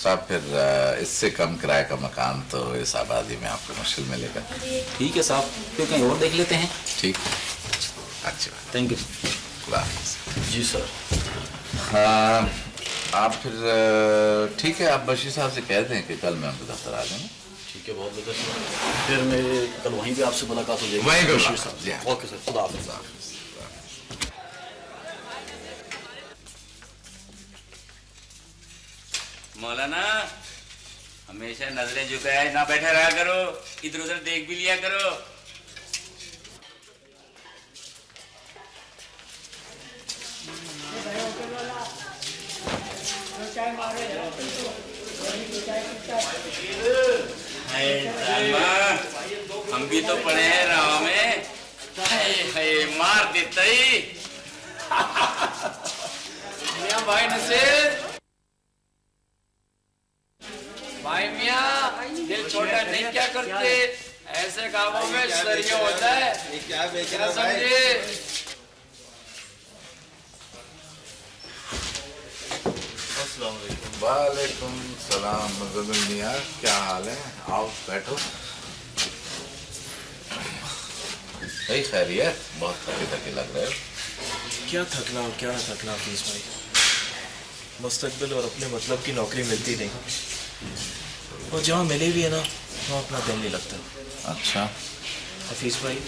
साहब फिर इससे कम किराए का मकान तो इस आबादी में आपको मुश्किल मिलेगा। ठीक है साहब, फिर कहीं और देख लेते हैं। ठीक है, अच्छी बात। Thank you. जी सर। हाँ आप फिर ठीक है, आप बशीर साहब से कह दें कि कल मैं उनके दफ्तर आ जाऊँगा। ठीक है, बहुत बेहतर। फिर मैं कल वहीं पे आपसे मुलाकात हो जाएगी। वहीं पे बशीर साहब। ओके सर, खुदा हाफिज़। मौलाना हमेशा नजरें झुकाए ना बैठा रहा करो, इधर उधर देख भी लिया करो। हम भी तो पढ़े हैं राह में, मार देता ही। मियां भाई नसीर, भाई मियां दिल छोटा नहीं क्या करते, ऐसे कामों में शरीय होता है। क्या बेचना समझे? वालेकुम सलाम मियां, क्या हाल है? आओ बैठो। भाई खैरियत? बहुत थके थके लग रहे हो। क्या थकना और क्या ना थकना हफीज भाई, मुस्तकबिल और अपने मतलब की नौकरी मिलती नहीं, और जहाँ मिले भी है ना वहाँ अपना दिल नहीं लगता। अच्छा हफीज भाई,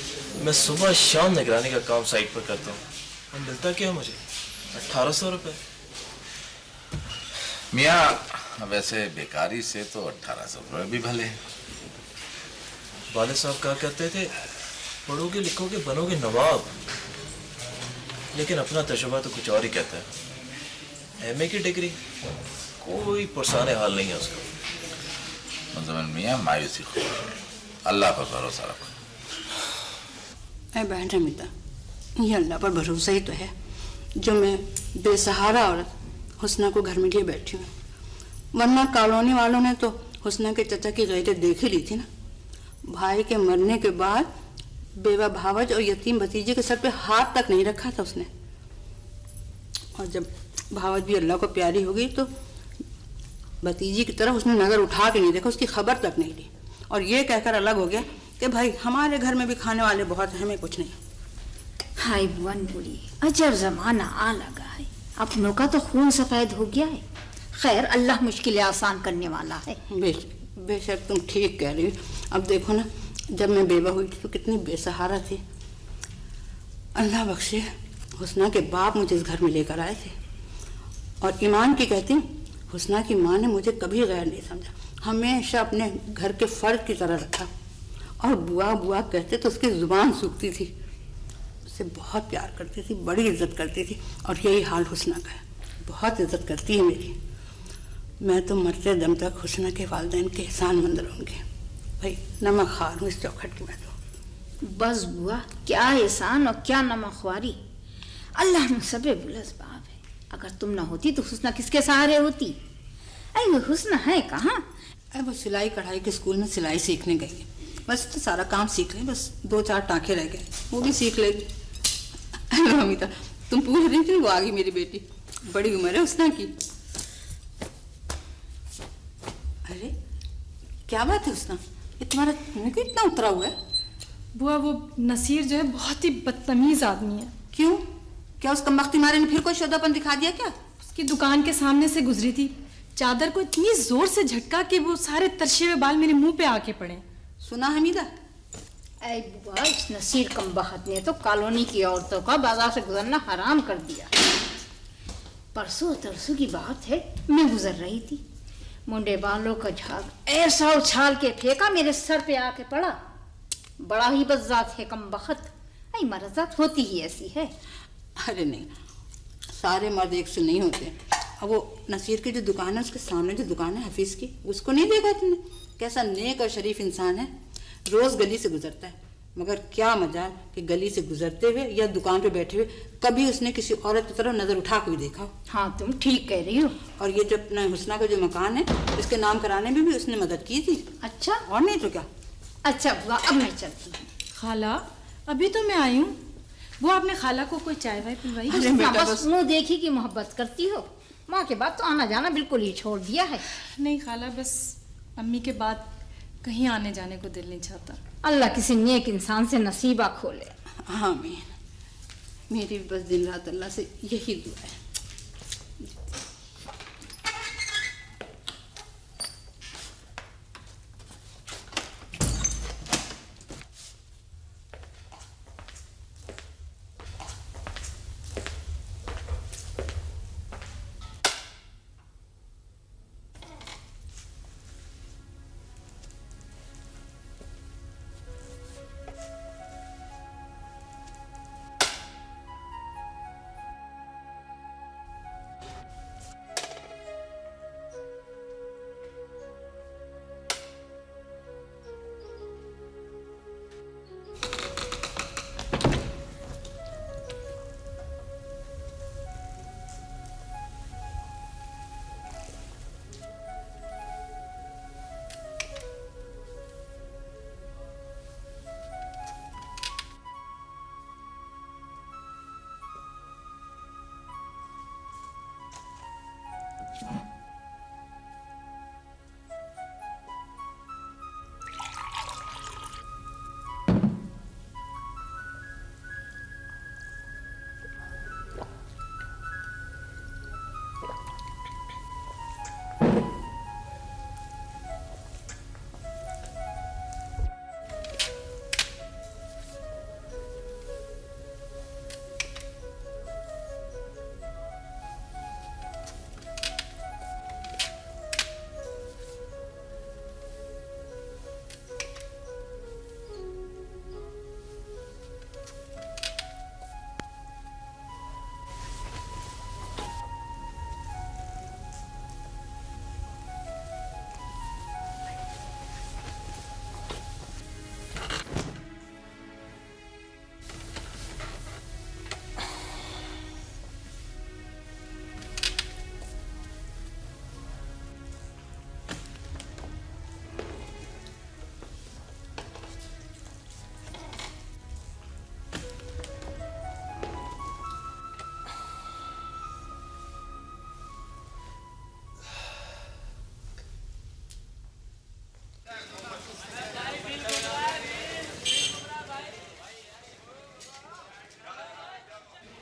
मैं सुबह शाम निगरानी का काम साइट पर करता हूँ और मिलता क्या मुझे? 1800 रुपये। मियाँ वैसे बेकारी से तो 1800 रुपये भी भले हैं। वाले साहब कहा करते थे पढ़ोगे लिखोगे बनोगे नवाब, लेकिन अपना तजुर्बा तो कुछ और ही कहता है। एमए की डिग्री कोई पुरसाने हाल नहीं है उसका। मुज़म्मिल मियाँ मायूसी खो, अल्लाह पर भरोसा रखो। ऐ बहन रमीता, ये अल्लाह पर भरोसा ही तो है जो मैं बेसहारा औरत हुस्ना को घर में लिए बैठी हूँ, वरना कॉलोनी वालों ने तो हुस्ना के चचा की गैरत देख ही ली थी ना। भाई के मरने के बाद बेवा भावज और यतीम भतीजे के सर पे हाथ तक नहीं रखा था उसने, और जब भावज भी अल्लाह को प्यारी हो गई तो भतीजी की तरफ उसने नज़र उठा के नहीं देखा, उसकी खबर तक नहीं ली, और ये कहकर अलग हो गया कि भाई हमारे घर में भी खाने वाले बहुत हैं, हमें कुछ नहीं। हाय वन बुरी, अजब जमाना आ लगा है, अपनों का तो खून सफेद हो गया है। खैर अल्लाह मुश्किलें आसान करने वाला है। बेशक तुम ठीक कह रही हो। अब देखो ना, जब मैं बेवा हुई थी तो कितनी बेसहारा थी। अल्लाह बख्शे हुस्ना के बाप मुझे इस घर में लेकर आए थे, और ईमान की कहती हूँ हुस्ना की माँ ने मुझे कभी गैर नहीं समझा, हमेशा अपने घर के फर्द की तरह रखा, और बुआ बुआ कहते तो उसकी जुबान सूखती थी, उससे बहुत प्यार करती थी, बड़ी इज्जत करती थी, और यही हाल हुस्ना का है, बहुत इज्जत करती है मेरी। मैं तो मरते दम तक हुस्ना के वालिदैन के एहसानमंद रहूँगी। भाई नमक खार हूँ इस चौखट की मैं तो। बस बुआ, क्या एहसान और क्या नमकख्वारी, अल्लाह में सबे बुलसबाब है। अगर तुम ना होती तो हुस्ना किसके सहारे होती? अरे वो हुस्ना है कहाँ? अरे वो सिलाई कढ़ाई के स्कूल में सिलाई सीखने गई है, बस तो सारा काम सीख ले, बस 2-4 टाँके रह गए, वो भी सीख लेगी। हेलो अमिता, तुम पूछ रही थी वो आ गई मेरी बेटी, बड़ी उम्र है हुस्ना की। अरे क्या बात है हुस्ना, ये तुम्हारा मुँह क्यों इतना उतरा हुआ है? बुआ वो नसीर जो है बहुत ही बदतमीज आदमी है। क्यों? क्या उस कमबख्ती मारे ने फिर कोई शोधापन दिखा दिया क्या? उसकी दुकान के सामने से गुजरी थी, चादर को इतनी जोर से झटका कि वो सारे तरशे हुए बाल मेरे मुंह पे आके पड़े। सुना हमीदा? ऐ बुआ, इस नसीर कमबख्त ने तो कॉलोनी की औरतों का बाजार से गुजरना हराम कर दिया। परसों तरसों की बात है, मैं गुजर रही थी, मुंडे बालों का झाग ऐसा उछाल के फेंका मेरे सर पे आके पड़ा। बड़ा ही बज़ात है कमबख्त, ऐ मर्ज़ात होती ही ऐसी है। अरे नहीं, सारे मर्द एक से नहीं होते। अब वो नसीर की जो दुकान है उसके सामने जो दुकान है हफीज की, उसको नहीं देखा तुमने? कैसा नेक और शरीफ इंसान है, रोज गली से गुजरता है, मगर क्या मजाल कि गली से गुजरते हुए या दुकान पे बैठे हुए कभी उसने किसी औरत की तरफ नजर उठा के भी देखा? हाँ तुम ठीक कह रही हो। और ये जो अपना हुस्ना का जो मकान है इसके नाम कराने में भी उसने मदद की थी। अच्छा, और नहीं तो क्या। अच्छा बुआ, अब मैं चलती हूँ। खाला अभी तो मैं आई हूँ, वो आपने खाला को कोई चाय वाय पिलवाई? बस मुँह देखी कि मोहब्बत करती हो। माँ के बाद तो आना जाना बिल्कुल ही छोड़ दिया है। नहीं खाला, बस अम्मी के बाद कहीं आने जाने को दिल नहीं चाहता। अल्लाह किसी नेक इंसान से नसीबा खोले। आमीन। मेरी बस दिन रात अल्लाह से यही दुआ है।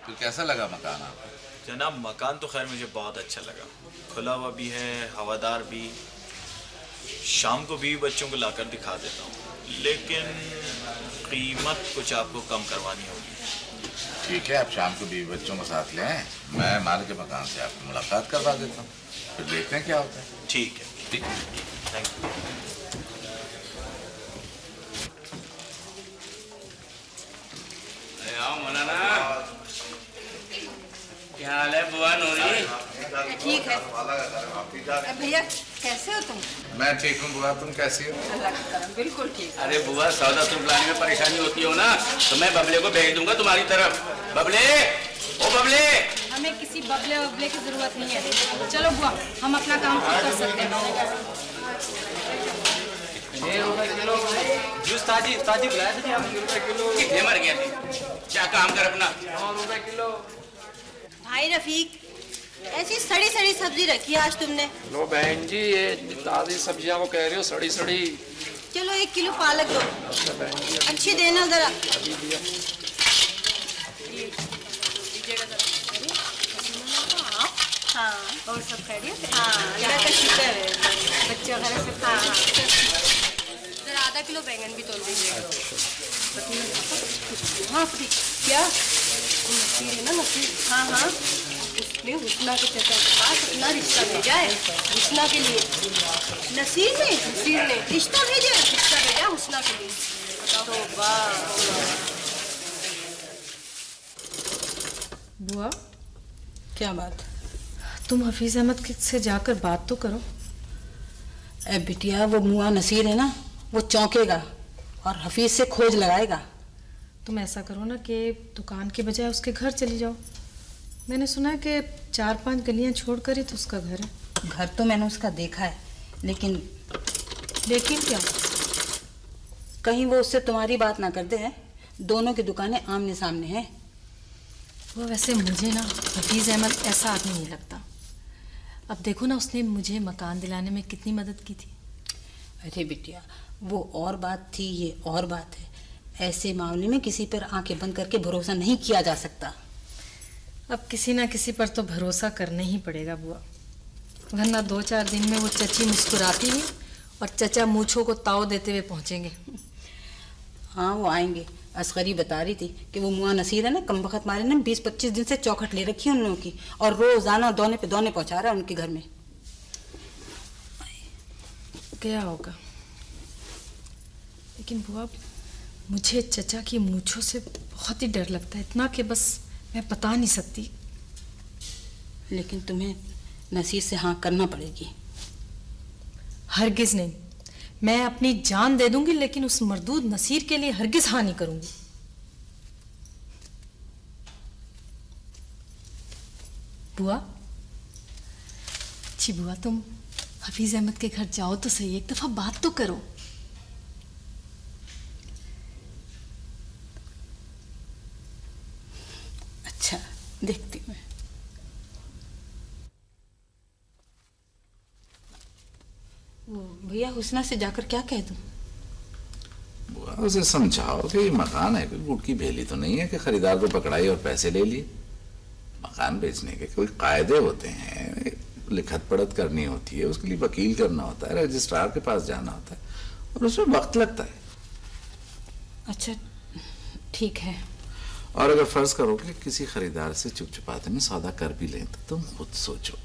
तो कैसा लगा मकान आपको? जनाब मकान तो खैर मुझे बहुत अच्छा लगा, खुला हुआ भी है, हवादार भी। शाम को बीवी बच्चों को लाकर दिखा देता हूँ, लेकिन कीमत कुछ आपको कम करवानी होगी। ठीक है, आप शाम को बीवी बच्चों को साथ ले आए, मैं मालिक के मकान से आपको मुलाकात करवा देता हूँ, फिर देखते हैं क्या होता है। ठीक है, ठीक है, थैंक यू। क्या हाल है बुआ नूरी? ठीक है। भैया कैसे हो तुम? मैं ठीक हूँ बुआ, तुम कैसी हो? अल्लाह का करम, बिल्कुल ठीक। अरे बुआ सौदा तुम लाने में परेशानी होती हो ना, तो मैं बबले को भेज दूंगा तुम्हारी तरफ। बबले, ओ बबले। हमें किसी बबले वबले की जरूरत नहीं है। चलो बुआ, हम अपना काम खुद कर सकते हैं। जूस ताजी ताजी बुलाया थे आप? किलो कितने मर गए थे? क्या काम कर अपना? 9 रुपए किलो। भाई रफीक, ऐसी सड़ी सड़ी सब्जी रखी है आज तुमने। लो बहन जी, ये ताजी सब्जियां को कह रहे हो सड़ी सड़ी? चलो 1 किलो पालक दो, अच्छी देना जरा। हाँ, और सब खैरियत? हाँ, अल्लाह का शुक्र है। बच्चे वगैरह सब? हाँ, जरा आधा किलो बैंगन भी तोड़ दीजिएगा। हाँ क्या? नसीर है ना, नसीर? हाँ हाँ, उसने हुस्ना के चाचा के पास अपना रिश्ता भेजा है, हुस्ना के लिए। नसीर ने रिश्ता भेजा हुस्ना के लिए। तो वाह। बुआ, क्या बात? तुम हफीज अहमद से जाकर बात तो करो। ए बिटिया, वो मुआ नसीर है ना, वो चौंकेगा और हफीज से खोज लगाएगा। तुम ऐसा करो ना कि दुकान के बजाय उसके घर चली जाओ। मैंने सुना है कि 4-5 गलियां छोड़कर ही तो उसका घर है। घर तो मैंने उसका देखा है, लेकिन क्या? कहीं वो उससे तुम्हारी बात ना कर दे है? दोनों की दुकानें आमने सामने हैं। वो वैसे मुझे ना हफीज अहमद ऐसा आदमी नहीं लगता। अब देखो ना, उसने मुझे मकान दिलाने में कितनी मदद की थी। अरे बिटिया, वो और बात थी, ये और बात है। ऐसे मामले में किसी पर आंखें बंद करके भरोसा नहीं किया जा सकता। अब किसी ना किसी पर तो भरोसा करना ही पड़ेगा बुआ, वरना 2-4 दिन में वो चची मुस्कुराती हुई और चचा मूछों को ताव देते हुए पहुंचेंगे। हाँ, वो आएंगे। असगरी बता रही थी कि वो मुआ नसीर है ना, कमबख्त मारे ना 20-25 दिन से चौखट ले रखी है उन लोगों की, और रोजाना दौने पे दौने पहुंचा रहा है उनके घर में। क्या होगा? लेकिन बुआ, मुझे चचा की मूछों से बहुत ही डर लगता है, इतना कि बस मैं बता नहीं सकती। लेकिन तुम्हें नसीर से हाँ करना पड़ेगी। हरगिज नहीं, मैं अपनी जान दे दूंगी, लेकिन उस मर्दूद नसीर के लिए हरगिज हाँ नहीं करूंगी। बुआ, जी बुआ, तुम हफीज अहमद के घर जाओ तो सही, एक दफा बात तो करो। अच्छा, देखती हूँ। भैया, हुस्ना से जाकर क्या कह दूं? बुआ, उसे समझाओ कि ये मकान है, कोई गुड़ की भेली तो नहीं है कि खरीदार को पकड़ाई और पैसे ले लिए। मकान बेचने के कोई कायदे होते हैं, लिखत पढ़त करनी होती है, उसके लिए वकील करना होता है, रजिस्ट्रार के पास जाना होता है, और उसमें वक्त लगता है। अच्छा, ठीक है। और अगर फर्ज करो कि किसी खरीदार से चुप चुपाते में सौदा कर भी लें, तो तुम खुद सोचो,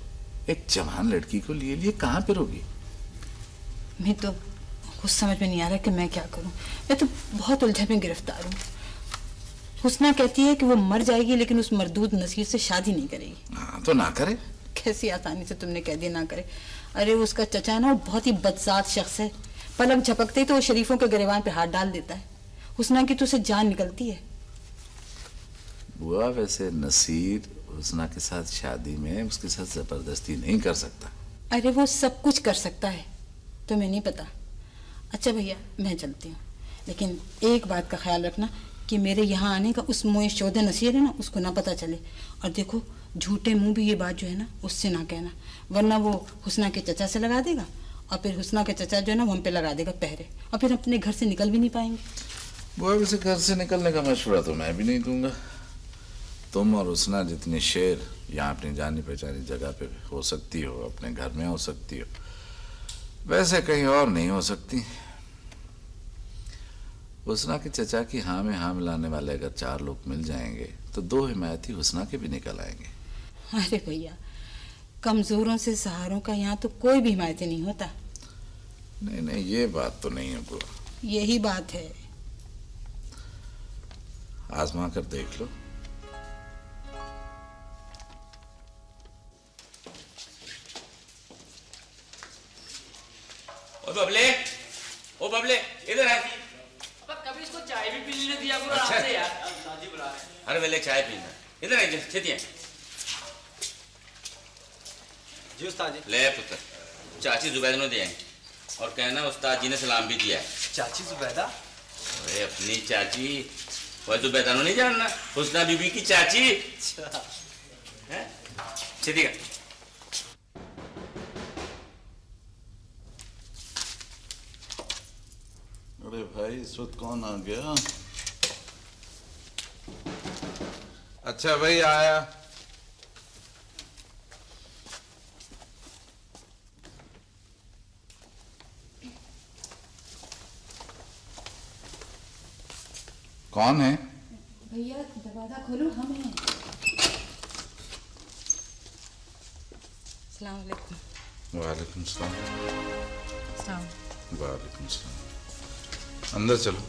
एक जवान लड़की को लिए कहाँ फिरोगी? मैं तो कुछ समझ में नहीं आ रहा कि मैं क्या करूं। मैं तो बहुत उलझन में गिरफ्तार हूँ। हुस्ना कहती है कि वो मर जाएगी, लेकिन उस मर्दूद नसीर से शादी नहीं करेगी। हाँ, तो ना करे। कैसी आसानी से तुमने कह दिया ना करे। अरे उसका चचा ना बहुत ही बदजात शख्स है, पलक झपकते ही तो वो शरीफों के गिरबान पे हाथ डाल देता है। हुस्ना की तो उसे जान निकलती है। बुआ, वैसे नसीर हुस्ना के साथ शादी में उसके साथ जबरदस्ती नहीं कर सकता। अरे वो सब कुछ कर सकता है, तुम्हें नहीं पता। अच्छा भैया, मैं चलती हूँ, लेकिन एक बात का ख्याल रखना कि मेरे यहाँ आने का उस मोए शोधे नसीर है ना, उसको ना पता चले। और देखो, झूठे मुंह भी ये बात जो है ना उससे ना कहना, वरना वो हुस्ना के चचा से लगा देगा, और फिर हुस्ना के चचा जो है ना वो हम पे लगा देगा पहरे, और फिर अपने घर से निकल भी नहीं पाएंगे। बुआ, वैसे घर से निकलने का मशवरा तो मैं भी नहीं दूंगा। तुम और हुस्ना जितनी शेर यहाँ अपनी जानी पहचानी जगह पे हो सकती हो, अपने घर में हो सकती हो, वैसे कहीं और नहीं हो सकती। हुस्ना के चचा की हाँ में हाँ मिलाने वाले अगर 4 लोग मिल जाएंगे तो 2 हिमायती हुस्ना के भी निकल आएंगे। अरे भैया, कमजोरों से सहारों का यहाँ तो कोई भी हिमायती नहीं होता। नहीं नहीं, ये बात तो नहीं है बुआ। यही बात है। आजमा कर देख लो। ओ बबले, इधर है। कभी इसको चाय भी पीने दिया करो। अच्छा। आपसे यार, दादी बुला रहे हैं। हर वेले चाय पीना। इधर है, छेती है। जी उस्ताद जी। ले पुत्र, चाची जुबैदा ने दिया है, और कहना उस्ताद जी ने सलाम भी दिया है। चाची जुबैदा? अरे अपनी चाची, वह जुबैदा नहीं जानना, हुस्ना बीबी की चाची। है? छेती का। अरे भाई, इस वक्त कौन आ गया? अच्छा भाई, आया। कौन है? भैया दरवाजा खोलो, हम हैं। अस्सलाम वालेकुम। वालेकुम सलाम। सलाम। वालेकुम सलाम। अंदर चलो।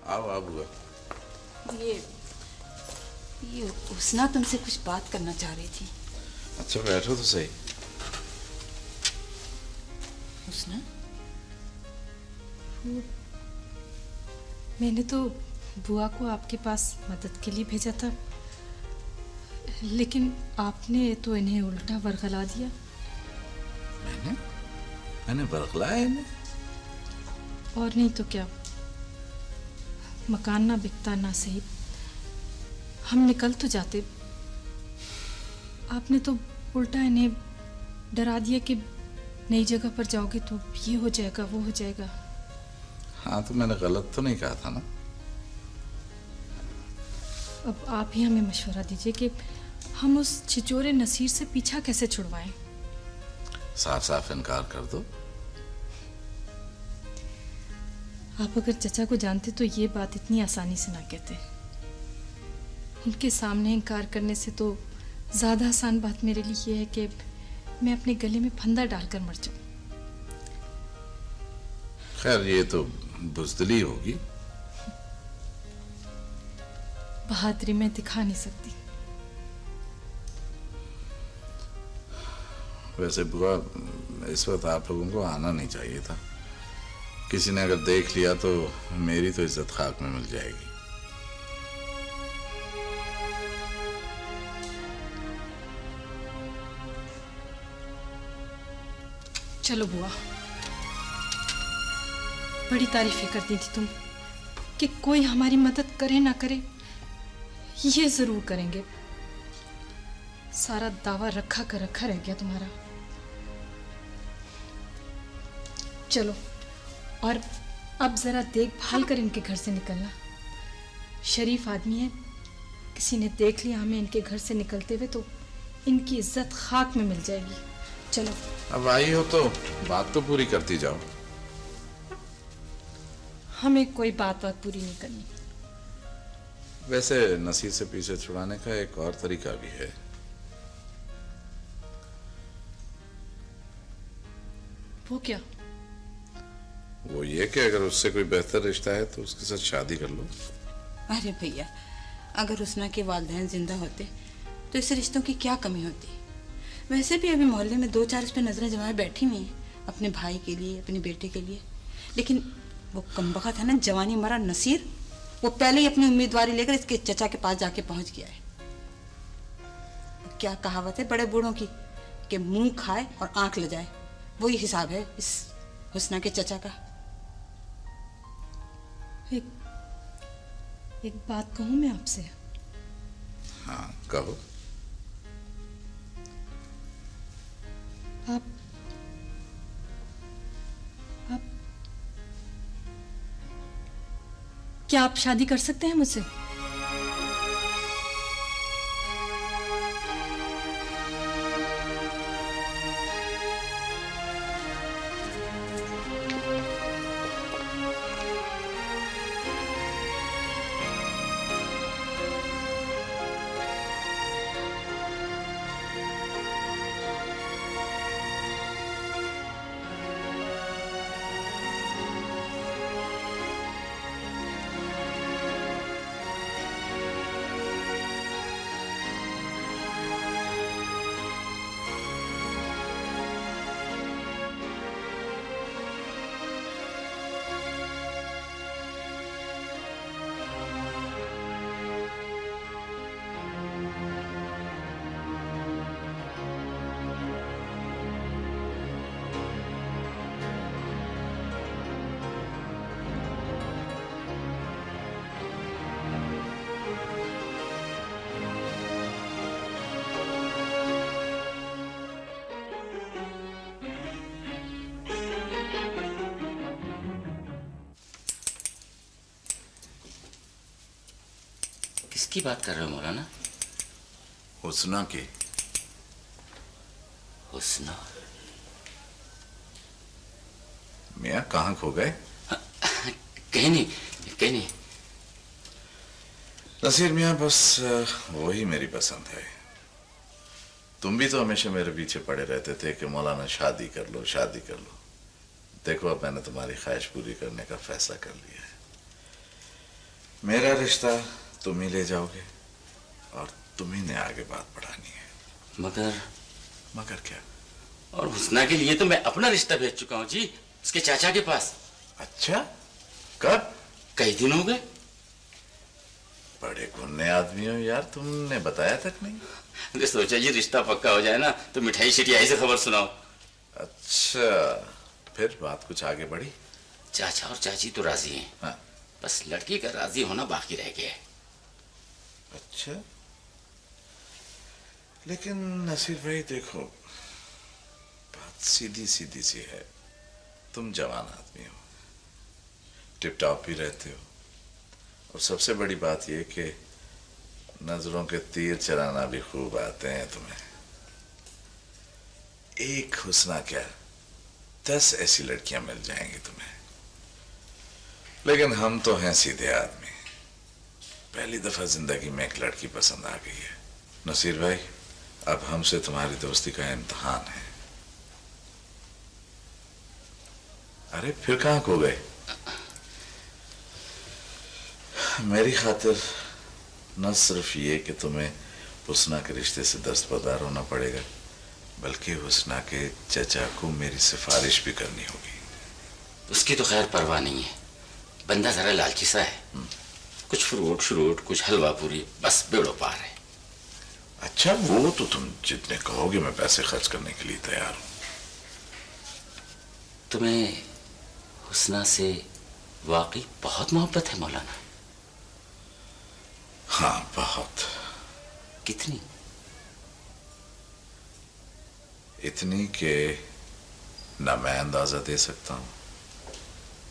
आओ आओ बुआ। ये हुस्ना तुमसे कुछ बात करना चाह रही थी। अच्छा, बैठो तो सही। हुस्ना, मैंने तो बुआ को आपके पास मदद के लिए भेजा था, लेकिन आपने तो इन्हें उल्टा बरगला दिया। मैंने बरगलाया इन्हें? और नहीं तो क्या, मकान ना बिकता ना सही, हम निकल तो जाते। आपने तो उल्टा इन्हें डरा दिया कि नई जगह पर जाओगे तो ये हो जाएगा वो हो जाएगा। हाँ, तो मैंने गलत तो नहीं कहा था ना। अब आप ही हमें मशवरा दीजिए कि हम उस छिचोरे नसीर से पीछा कैसे छुड़वाएं। साफ साफ इनकार कर दो। आप अगर चचा को जानते तो ये बात इतनी आसानी से ना कहते। उनके सामने इनकार करने से तो ज्यादा आसान बात मेरे लिए ये है कि मैं अपने गले में फंदा डालकर मर जाऊं। खैर, ये तो बुज़दिली होगी। बहादुरी मैं दिखा नहीं सकती। वैसे बुआ, इस वक्त आप लोगों को आना नहीं चाहिए था। किसी ने अगर देख लिया तो मेरी तो इज्जत खाक में मिल जाएगी। चलो बुआ, बड़ी तारीफें करती थी तुम कि कोई हमारी मदद करे ना करे, ये जरूर करेंगे। सारा दावा रखा कर रखा रह गया तुम्हारा। चलो, और अब जरा देखभाल कर इनके घर से निकलना। शरीफ आदमी है, किसी ने देख लिया हमें इनके घर से निकलते हुए तो इनकी इज्जत खाक में मिल जाएगी। चलो। अब आई हो तो बात तो पूरी करती जाओ। हमें कोई बात पूरी नहीं करनी। वैसे नसीर से पीछे छुड़ाने का एक और तरीका भी है। वो क्या? वो ये कि अगर उससे कोई बेहतर रिश्ता है तो उसके साथ शादी कर लो। अरे भैया, अगर हुस्ना के वालिदैन जिंदा होते तो इस रिश्तों की क्या कमी होती। वैसे भी अभी मोहल्ले में 2-4 इस पे नजरें जमाए बैठी हुई हैं, अपने भाई के लिए, अपने बेटे के लिए। लेकिन वो कमबख्त है ना, जवानी मरा नसीर, वो पहले ही अपनी उम्मीदवारी लेकर इसके चचा के पास जाके पहुंच गया है। क्या कहावत है बड़े बूढ़ों की कि मुंह खाए और आंख ले जाए, वही हिसाब है इस हुस्ना के चचा का। एक बात कहूं मैं आपसे? हाँ, कहो। आप क्या आप शादी कर सकते हैं मुझसे? किसकी बात कर रहे हो मौलाना? हुस्ना की। हुस्ना? मियाँ कहाँ खो गए? कहीं नहीं, कहीं नहीं। नसीर मियाँ, बस वही मेरी पसंद है। तुम भी तो हमेशा मेरे पीछे पड़े रहते थे कि मौलाना शादी कर लो, शादी कर लो। देखो, अब मैंने तुम्हारी ख्वाहिश पूरी करने का फैसला कर लिया है। मेरा रिश्ता तुम ही ले जाओगे और तुम ही ने आगे बात बढ़ानी है। मगर क्या? और हुस्ना के लिए तो मैं अपना रिश्ता भेज चुका हूँ जी, उसके चाचा के पास। अच्छा, कब? कई दिन हो गए। बड़े गुन्ने आदमी हो यार, तुमने बताया तक नहीं। अरे सोचा जी रिश्ता पक्का हो जाए ना तो मिठाई शिटियाई से खबर सुनाओ। अच्छा, फिर बात कुछ आगे बढ़ी? चाचा और चाची तो राजी हैं। हाँ। बस लड़की का राजी होना बाकी रह गया है। अच्छा, लेकिन नसीर भाई देखो, बात सीधी सीधी सी है। तुम जवान आदमी हो, टिप टॉप भी रहते हो, और सबसे बड़ी बात यह कि नजरों के तीर चलाना भी खूब आते हैं तुम्हें। एक हुस्ना क्या 10 ऐसी लड़कियां मिल जाएंगी तुम्हें। लेकिन हम तो हैं सीधे आदमी। पहली दफा जिंदगी में एक लड़की पसंद आ गई है। नसीर भाई, अब हमसे तुम्हारी दोस्ती का इम्तिहान है। अरे फिर कहां खो गए? मेरी खातिर न सिर्फ ये कि तुम्हें हुस्ना के रिश्ते से दस्तबरदार होना पड़ेगा, बल्कि हुस्ना के चचा को मेरी सिफारिश भी करनी होगी। उसकी तो खैर परवाह नहीं है, बंदा जरा लालची सा है। कुछ फ्रूट श्रूट, कुछ हलवा पूरी, बस बेड़ो पार है। अच्छा, वो तो तुम जितने कहोगे मैं पैसे खर्च करने के लिए तैयार हूं। तुम्हें हुस्ना से वाकई बहुत मोहब्बत है मौलाना? हाँ, बहुत। कितनी? इतनी कि ना मैं अंदाजा दे सकता हूं,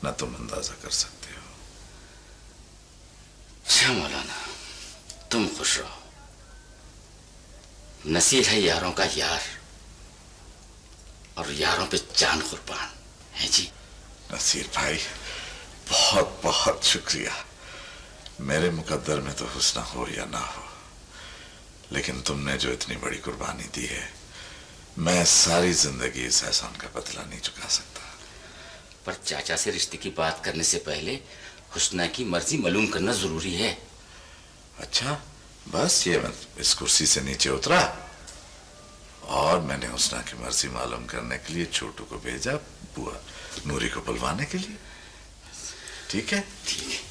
ना तुम अंदाजा कर सकते हो। अच्छा मौलाना, तुम खुश रहो। नसीर है यारों का यार, और यारों पे जान कुर्बान है जी। नसीर भाई, बहुत बहुत शुक्रिया। मेरे मुकद्दर में तो हुस्ना हो या ना हो, लेकिन तुमने जो इतनी बड़ी कुर्बानी दी है, मैं सारी जिंदगी इस एहसान का बदला नहीं चुका सकता। पर चाचा से रिश्ते की बात करने से पहले हुस्ना की मर्जी मालूम करना जरूरी है। अच्छा, बस ये मैं इस कुर्सी से नीचे उतरा और मैंने हुस्ना की मर्जी मालूम करने के लिए छोटू को भेजा बुआ नूरी को बुलवाने के लिए। ठीक है? ठीक है।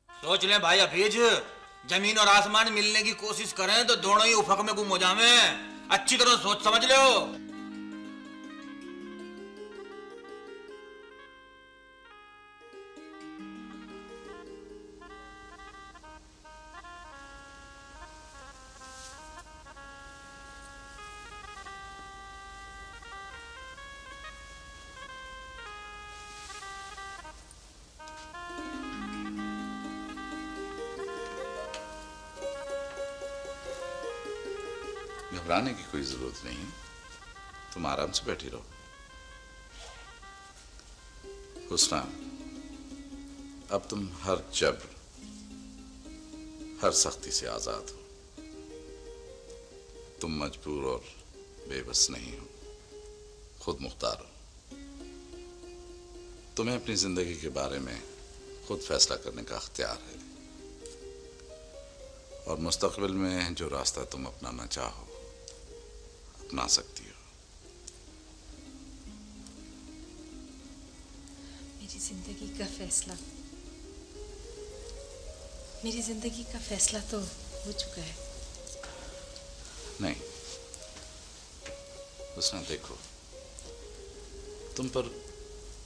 सोच लें भाई हफीज, जमीन और आसमान मिलने की कोशिश करें तो दोनों ही उफक में गुम हो जावें। अच्छी तरह सोच समझ लो। घबराने की कोई जरूरत नहीं, तुम आराम से बैठी रहो। हुस्ना, अब तुम हर जबर, हर सख्ती से आजाद हो। तुम मजबूर और बेबस नहीं हो, खुद मुख्तार हो। तुम्हें अपनी जिंदगी के बारे में खुद फैसला करने का अख्तियार है, और मुस्तकबिल में जो रास्ता तुम अपनाना चाहो अपना सकती हो। मेरी जिंदगी का फैसला, मेरी जिंदगी का फैसला तो हो चुका है। नहीं हुस्ना, देखो, तुम पर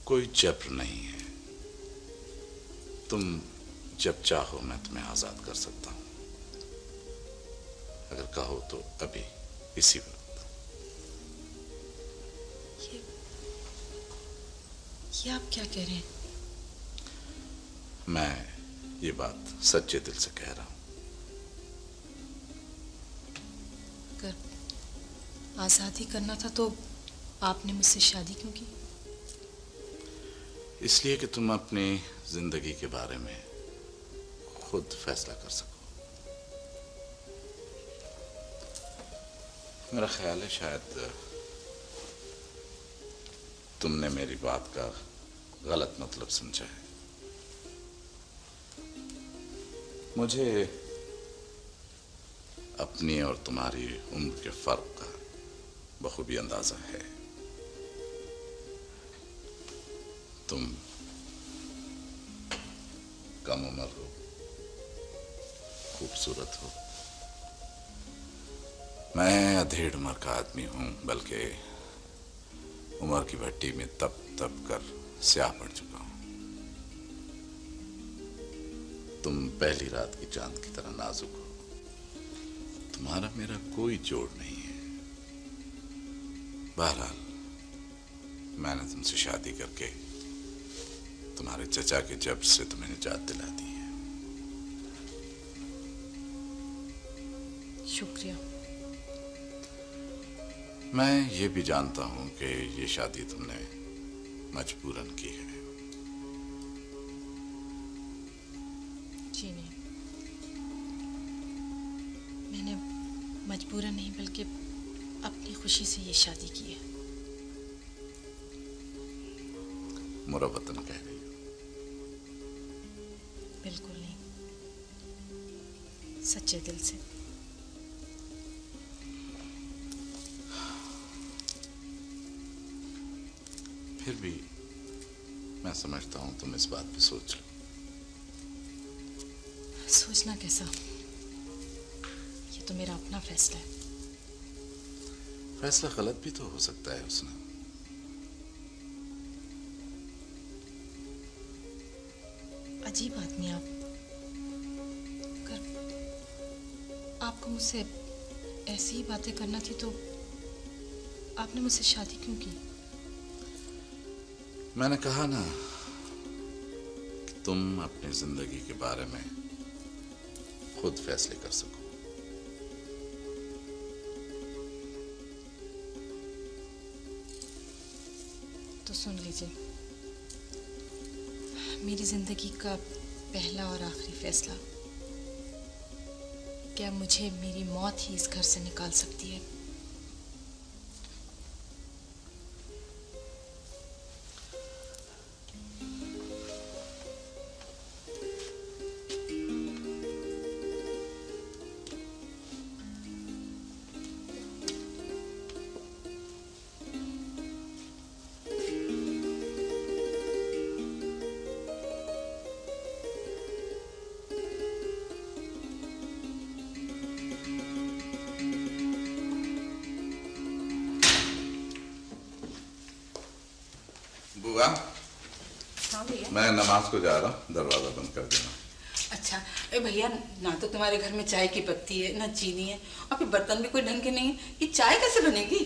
कोई जबर नहीं है। तुम जब चाहो मैं तुम्हें आजाद कर सकता हूं, अगर कहो तो अभी इसी वक्त। ये आप क्या कह रहे हैं? मैं ये बात सच्चे दिल से कह रहा हूं। अगर आजादी करना था तो आपने मुझसे शादी क्यों की? इसलिए कि तुम अपनी जिंदगी के बारे में खुद फैसला कर सको। मेरा ख्याल है शायद तुमने मेरी बात का गलत मतलब समझा है। मुझे अपनी और तुम्हारी उम्र के फर्क का बखूबी अंदाजा है। तुम कम उम्र हो, खूबसूरत हो। मैं अधेड़ उम्र का आदमी हूं, बल्कि उम्र की भट्टी में तप तप कर स्याह पड़ चुका हूं। तुम पहली रात की चांद की तरह नाजुक हो। तुम्हारा मेरा कोई जोड़ नहीं है। बहरहाल मैंने तुमसे शादी करके तुम्हारे चचा के जब्र से तुम्हें निजात दिला दी है। शुक्रिया। मैं ये भी जानता हूं कि ये शादी तुमने मजबूरन की है। जी नहीं, मैंने मजबूरन नहीं बल्कि अपनी खुशी से ये शादी की है। मुरवतन कह रही हो? बिल्कुल नहीं, सच्चे दिल से। फिर भी मैं समझता हूं तुम इस बात पे सोच लो। सोचना कैसा, ये तो मेरा अपना फैसला है। फैसला गलत भी तो हो सकता है उसने। अजीब आदमी आप। अगर आपको मुझसे ऐसी ही बातें करना थी तो आपने मुझसे शादी क्यों की? मैंने कहा ना कि तुम अपनी जिंदगी के बारे में खुद फैसले कर सको। तो सुन लीजिए, मेरी जिंदगी का पहला और आखिरी फैसला, क्या मुझे मेरी मौत ही इस घर से निकाल सकती है? बुआ, हाँ भैया। मैं नमाज को जा रहा हूँ, दरवाजा बंद कर देना। अच्छा ए भैया, ना तो तुम्हारे घर में चाय की पत्ती है ना चीनी है, और फिर बर्तन भी कोई ढंग के नहीं है, ये चाय कैसे बनेगी?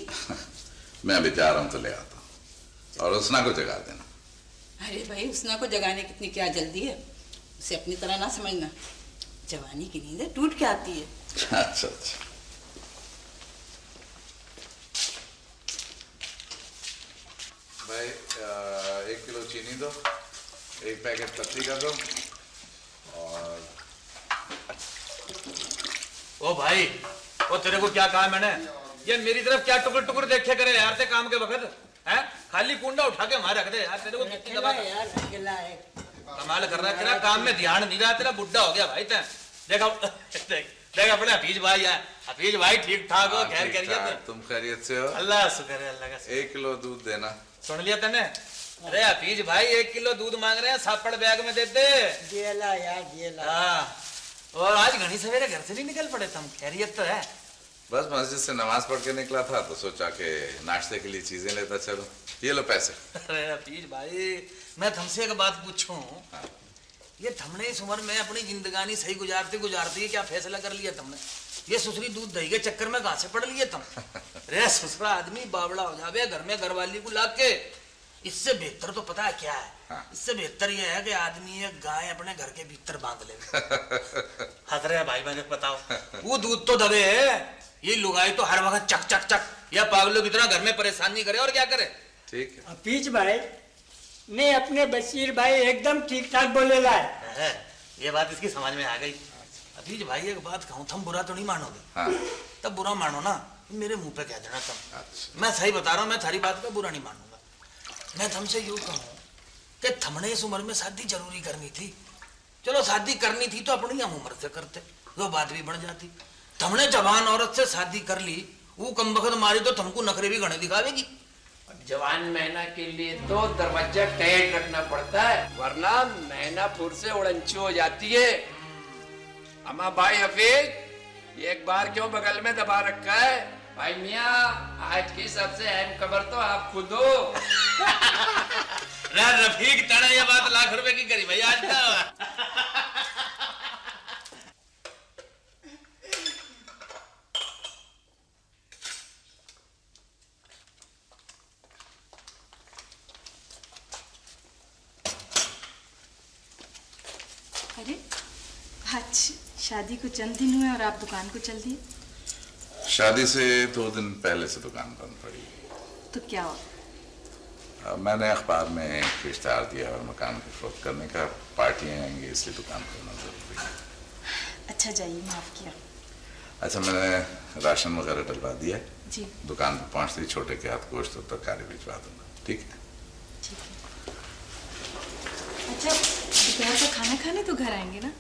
मैं अभी जा रहा हूँ तो ले आता हूँ। और उसना को जगा देना। अरे भाई, उसना को जगाने की इतनी क्या जल्दी है? उसे अपनी तरह ना समझना, जवानी की नींद टूट के आती है। अच्छा अच्छा। भाई 1 किलो चीनी दो, 1 पैकेट पत्ती का दो, और ओ भाई, ओ तेरे को क्या कहा मैंने? ये मेरी तरफ क्या टुकड़ टुकड़ देखे करे यार ते काम के वक्त है? खाली कुंडा उठा के मार रख दे यार। तेरे को कितनी दबा यार, अकेला है। कमाल कर रहा है, तेरा काम में ध्यान नहीं रहा, तेरा बुढ़ा हो गया भाई। ते देखा देख अपने हफीज भाई है। हफीज भाई ठीक ठाक हो? खैर खैरियत? तुम खैरियत से हो? अल्लाह शुक्र है, अल्लाह का। 1 किलो दूध देना। सुन लिया तने? अरे हफीज भाई 1 किलो दूध मांग रहे हैं, सापड़ बैग में दे दे। जेला यार जेला। हाँ, और आज घनी सवेरे घर से नहीं निकल पड़े तुम? खैरियत तो है? बस मस्जिद से नमाज पढ़ के निकला था तो सोचा कि नाश्ते के लिए चीजें लेता चलो। ये लो पैसे। अरे हफीज भाई, मैं तुमसे एक बात पूछूं? हाँ। ये तुमने इस उम्र में अपनी जिंदगानी सही गुजारती गुजारती क्या फैसला कर लिया तुमने? ये ससुरी दूध दही के चक्कर में कहां से पड़ लिए तुम? अरे ससुरा आदमी बावड़ा हो जावे घर में घरवाली को लाके, इससे बेहतर तो पता है क्या है? हाँ। इससे बेहतर ये है कि आदमी एक गाय अपने घर के भीतर बांध ले। हतरे भाई मैंने बताओ, वो दूध तो दबे है, ये लुगाई तो हर वक्त चक चक चक या पागलों की तरह घर में परेशान नहीं करे और क्या करे? ठीक है। हफीज भाई ने अपने बशीर भाई एकदम ठीक ठाक बोलेला है। ये बात इसकी समझ में आ गई। हफीज भाई एक बात कहूँ, तुम बुरा तो नहीं मानोगे? हाँ। तब बुरा मानो ना, मेरे मुंह पे कह देना तुम। अच्छा। मैं सही बता रहा हूँ, मैं थारी बात का बुरा नहीं मानूंगा। मैं तुमसे यूँ कहूँ कि थमने इस उम्र में शादी जरूरी करनी थी। चलो शादी करनी थी तो अपनी हम उम्र से करते, वो बात भी बढ़ जाती। तुमने जवान औरत से शादी कर ली, वो कम वक्त मारी तो तुमको नखरे भी घने दिखावेगी। जवान मैना के लिए तो दरवाजा टाइट रखना पड़ता है, वरना मैना फुर से उड़ंचू हो जाती है। अम्मा भाई हफीज, एक बार क्यों बगल में दबा रखा है? भाई मियाँ, आज की सबसे अहम खबर तो आप खुद हो। रफीक तड़ा ये बात लाख रुपए की करी भाई आज का। अरे आज शादी को चंद दिन हुए और आप दुकान को चल दिए। शादी से 2 दिन पहले से दुकान बंद पड़ी। तो क्या हुआ? मैंने अखबार में एक इश्तेहार दिया और मकान की फरोख्त करने का, पार्टियां आएंगी इसलिए दुकान खोलना जरूरी है। अच्छा जाइए, माफ किया। अच्छा, मैंने राशन वगैरह डलवा दिया जी। दुकान पर पहुंचते ही छोटे के हाथ गोश्त और तरकारी भिजवा दूंगा, ठीक है? ठीक है। अच्छा, दोपहर का खाना खाने तो घर आएंगे ना?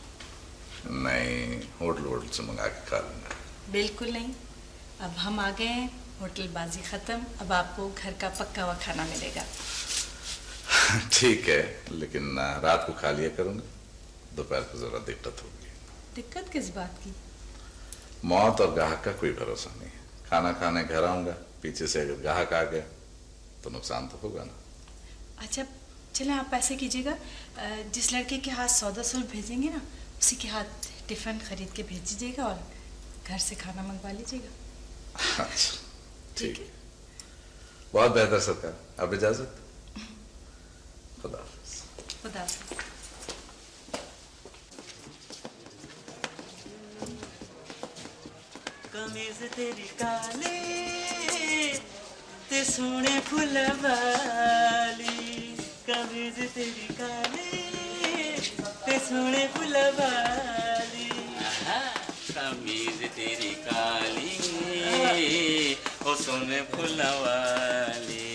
नहीं, होटल से मंगा के खा लूंगा। बिल्कुल नहीं, अब हम आ गए हैं, होटलबाजी खत्म, अब आपको घर का पक्का हुआ खाना मिलेगा। ठीक है, लेकिन रात को खा लिया करूंगा, दोपहर को जरा दिक्कत होगी। दिक्कत किस बात की? मौत और ग्राहक का कोई भरोसा नहीं है। खाना खाने घर आऊंगा, पीछे से अगर ग्राहक आ गया तो नुकसान तो होगा ना। अच्छा चलें, आप ऐसे कीजिएगा, जिस लड़के के हाथ सौदा सूट भेजेंगे ना, उसी के हाथ टिफिन खरीद के भेज दीजिएगा और घर से खाना मंगवा लीजिएगा। अच्छा ठीक है, बहुत बेहतर सरकार। अब इजाजत। खुदा हाफिज। खुदा हाफिज। कमीज तेरी काली ते सोने फुल वाली, कमीज तेरी काली ते सोने फुल वाली, कमीज तेरी काली ओ सोने फुल वाली,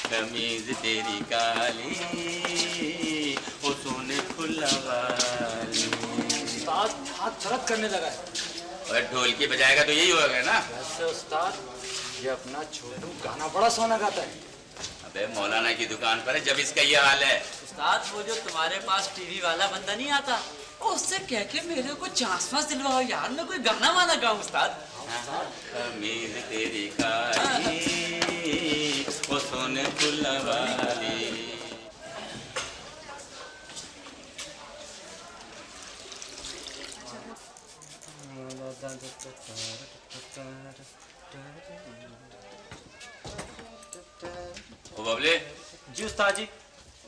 कमीज तेरी काली ओ सोने फुल वाली। उस्ताद हाथ दर्द करने लगा है। और ढोलकी बजाएगा तो यही होगा ना? वैसे उस्ताद, ये अपना छोटू गाना बड़ा सोना गाता है। अबे मौलाना की दुकान पर है जब इसका ये हाल है। उस्ताद वो जो तुम्हारे पास टीवी वाला बंदा नहीं आता, उससे कह के मेरे को चांस पास दिलवाओ यार, मैं कोई गाना वाना गाऊं उस्ताद। कमीज तेरी काली वो सोने फुल वाली। ओ बबले। जी उस्ताद जी।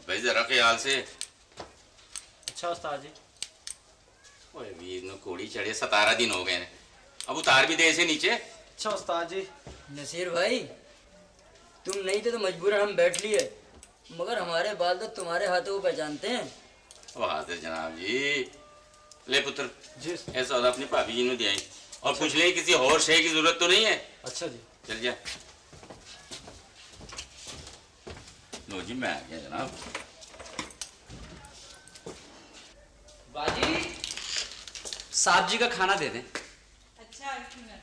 भाई जरा ख्याल से। अच्छा उस्ताद जी। ओए वीर नो कोड़ी चढ़े 17 दिन हो गए, अब उतार भी दे इसे नीचे। अच्छा उस्ताद जी। नसीर भाई, तुम नहीं थे तो मजबूरन हम बैठ लिए, मगर हमारे बाल तो तुम्हारे हाथों को पहचानते हैं। ओ हाजिर जनाब जी। ले पुत्र ऐसा होता अपनी भाभी जी ने दिया और पूछ ले किसी और शे की जरूरत तो नहीं है। अच्छा जी। चल जा। लो जी मैं आ गया जनाब। बाजी साहब जी का खाना दे दें। अच्छा एक मिनट।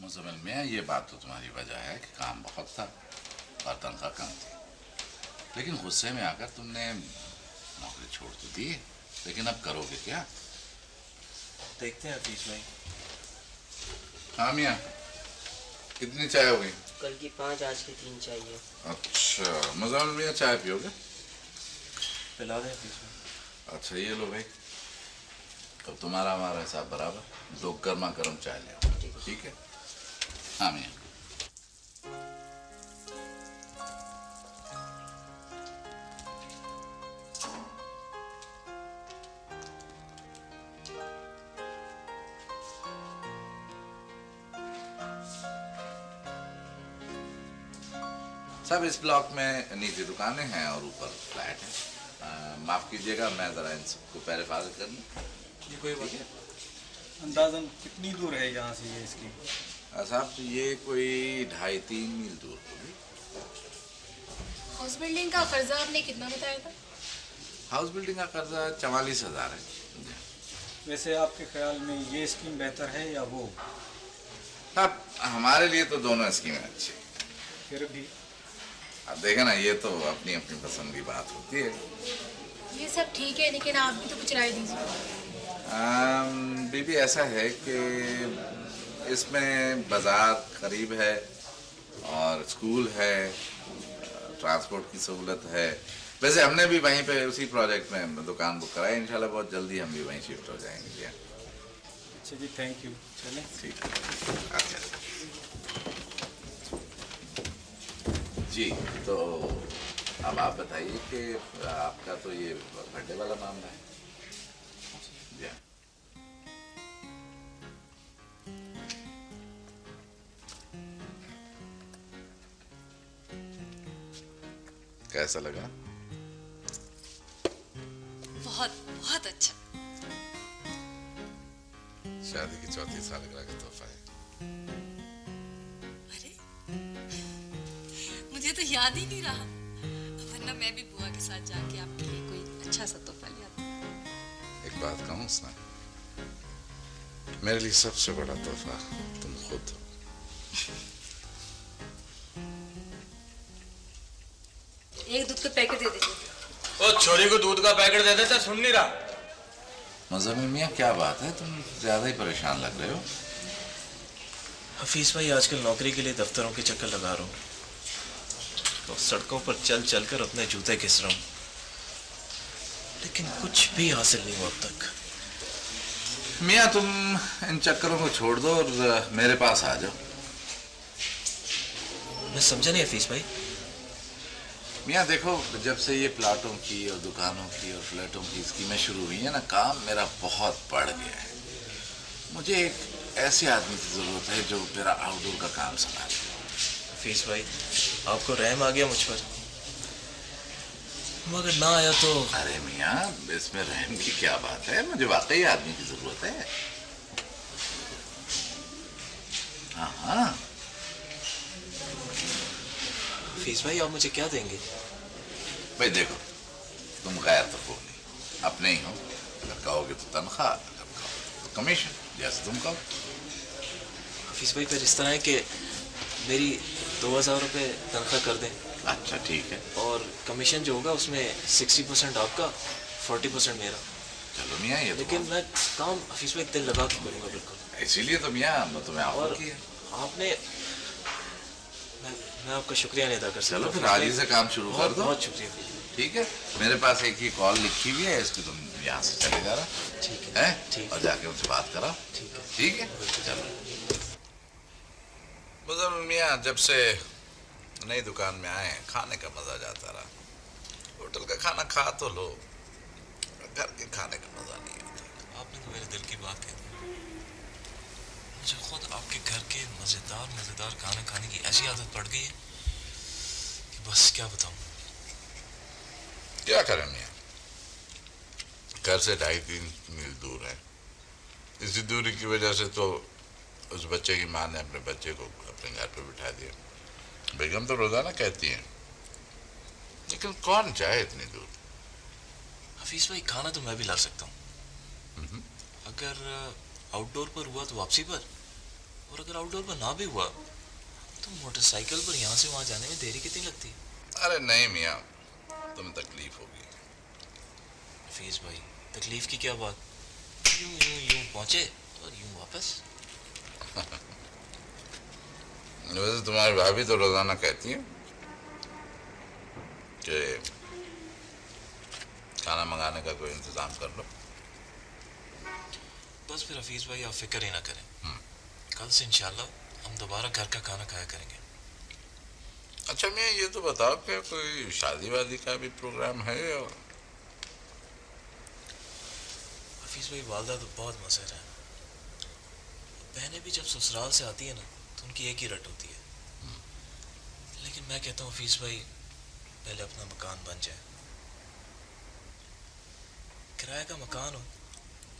मुज़म्मिल मियां, ये बात तो तुम्हारी वजह है कि काम बहुत था और तनख्वाह कम थी, लेकिन गुस्से में आकर तुमने नौकरी छोड़ तो दी, लेकिन अब करोगे क्या? देखते हैं हफीज भाई। हाँ मियां, कितनी चाय हो गई? कल की 5, आज की 3 चाहिए। अच्छा मुज़म्मिल मियां, चाय पियोगे? पिला दें हफीज भाई। अच्छा ये लो भाई, अब तुम्हारा हमारा हिसाब बराबर, 2 गर्मा गर्म चाय ले आओ। ठीक है? हाँ मियां। सब इस ब्लॉक में नीचे दुकानें हैं और ऊपर फ्लैट है। माफ कीजिएगा, मैं जरा इन सबको पहले फारिग कर लूँ। ये कोई बात नहीं। अंदाजन कितनी दूर है यहाँ से ये इसकी? साहब ये कोई 2.5-3 मील दूर होगी। हाउस बिल्डिंग का कर्जा आपने कितना बताया था? हाउस बिल्डिंग का कर्जा 44,000 है। वैसे आपके ख्याल में ये स्कीम बेहतर है या वो? अब हमारे लिए तो दोनों स्कीमें अच्छी। फिर भी अब देखे ना, ये तो अपनी अपनी पसंद की बात होती है। ये सब ठीक है, लेकिन आप भी तो कुछ राय दीजिए। बीबी ऐसा है कि इसमें बाजार करीब है और स्कूल है, ट्रांसपोर्ट की सहूलत है। वैसे हमने भी वहीं पे उसी प्रोजेक्ट में दुकान बुक कराई, इंशाल्लाह बहुत जल्दी हम भी वहीं शिफ्ट हो जाएंगे। अच्छा जी, थैंक यू। चलें? ठीक है। अच्छा जी, तो अब आप बताइए कि आपका तो ये बर्थडे वाला मामला है। जी कैसा लगा? बहुत बहुत अच्छा। शादी की 4थी सालगिरह का तोहफा है। अरे मुझे तो याद ही नहीं रहा, वरना मैं भी बुआ के साथ जाके आपके लिए कोई अच्छा सा तोहफा ले आती। एक बात कहूँ उसने, मेरे लिए सबसे बड़ा तोहफा तुम खुद हो। एक दूध का पैकेट दे दीजिए। ओ छोरी को दूध का पैकेट दे देता, सुन नहीं रहा। मुज़म्मिल मियाँ, क्या बात है, तुम ज्यादा ही परेशान लग रहे हो। हफीज भाई आजकल नौकरी के लिए दफ्तरों के चक्कर लगा रहा हूँ, तो सड़कों पर चल चल कर अपने जूते घिस रहा हूँ, लेकिन कुछ भी हासिल नहीं हुआ अब तक। मियाँ तुम इन चक्करों को छोड़ दो और मेरे पास आ जाओ। मैं समझा नहीं हफीज भाई। मियाँ देखो, जब से ये प्लाटों की और दुकानों की और फ्लैटों की स्कीमें शुरू हुई है ना, काम मेरा बहुत बढ़ गया है। मुझे एक ऐसे आदमी की जरूरत है जो मेरा आउटडोर का काम संभाले। हफीज भाई आपको रहम आ गया मुझ पर, मगर ना आया तो। अरे मियाँ, इसमें रहम की क्या बात है, मुझे वाकई आदमी की जरूरत है। हाँ हाँ। हफीज भाई आप मुझे क्या देंगे? भाई देखो, तुम गैर तो हो नहीं, अपने ही हो। अगर कहोगे तो तनख्वाह, अगर कहोगे तो कमीशन, जैसे तुम कहो। हफीज भाई फिर इस तरह है कि मेरी 2000 रुपये तनख्वाह कर दें। अच्छा ठीक है। और कमीशन जो होगा उसमें 60% आपका, 40% मेरा। चलो मियाँ, ये लेकिन मैं काम हफीज भाई दिल लगा के करूँगा बिल्कुल। इसीलिए तो मियाँ मैं तुम्हें ऑफर किया। आपने मैं आपका शुक्रिया नहीं अदा कर सकता। चलो फिर आज ही से काम शुरू कर दो। बहुत शुक्रिया। ठीक है, मेरे पास एक ही कॉल लिखी हुई है, इसकी तुम यहाँ से चले जा रहा। ठीक है? ठीक। और जाके उनसे बात करा। ठीक है। ठीक है, चलो। मुज़म्मिल मियाँ जब से नई दुकान में आए हैं, खाने का मजा जाता रहा। होटल का खाना खा तो लो, घर के खाने का मजा नहीं आता। आपने तो मेरे दिल की बात कह दी। मुझे खुद आपके घर के मजेदार खाना खाने की ऐसी आदत पड़ गई है कि बस क्या बताऊं। क्या करें मियाँ, घर से 2.5-3 मील दूर है। इसी दूरी की वजह से तो उस बच्चे की माँ ने अपने बच्चे को अपने घर पे बिठा दिया। बेगम तो रोजाना कहती है, लेकिन कौन जाए इतनी दूर। हफीज भाई खाना तो मैं भी ला सकता हूँ, अगर आउटडोर पर हुआ तो वापसी पर, और अगर आउटडोर पर ना भी हुआ तो मोटरसाइकिल पर यहाँ से वहाँ जाने में देरी कितनी लगती है? अरे नहीं मियाँ, तुम्हें तकलीफ होगी। हफीज भाई तकलीफ की क्या बात, यूं पहुंचे और यूं वापस। वैसे तुम्हारी भाभी तो रोजाना कहती है कि खाना मंगाने का कोई इंतजाम कर लो। बस फिर हफीज भाई आप फिक्र ही ना करें, कल से इंशाल्लाह हम दोबारा घर का खाना खाया करेंगे। अच्छा मैं ये तो बताओ कि कोई शादी वादी का भी प्रोग्राम है? और हफीज भाई वालदा तो बहुत मसर है, बहनें भी जब ससुराल से आती है ना तो उनकी एक ही रट होती है। लेकिन मैं कहता हूँ हफीज भाई पहले अपना मकान बन जाए। किराए का मकान हो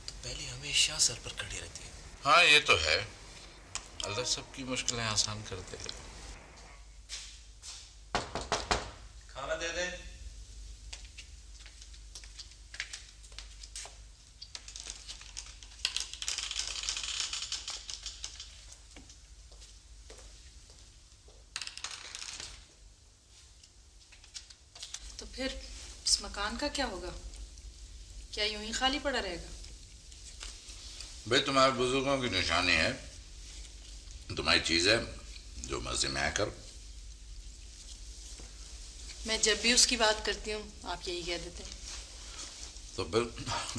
तो पहले हमेशा सर पर खड़ी रहती है। हाँ ये तो है, अल्लाह सबकी मुश्किलें आसान कर दे। खाना दे दे। फिर इस मकान का क्या होगा? क्या यूं ही खाली पड़ा रहेगा? भाई तुम्हारे बुजुर्गों की निशानी है, तुम्हारी चीज है, जो मर्जी में आया करो। मैं जब भी उसकी बात करती हूँ आप यही कह देते हैं। तो फिर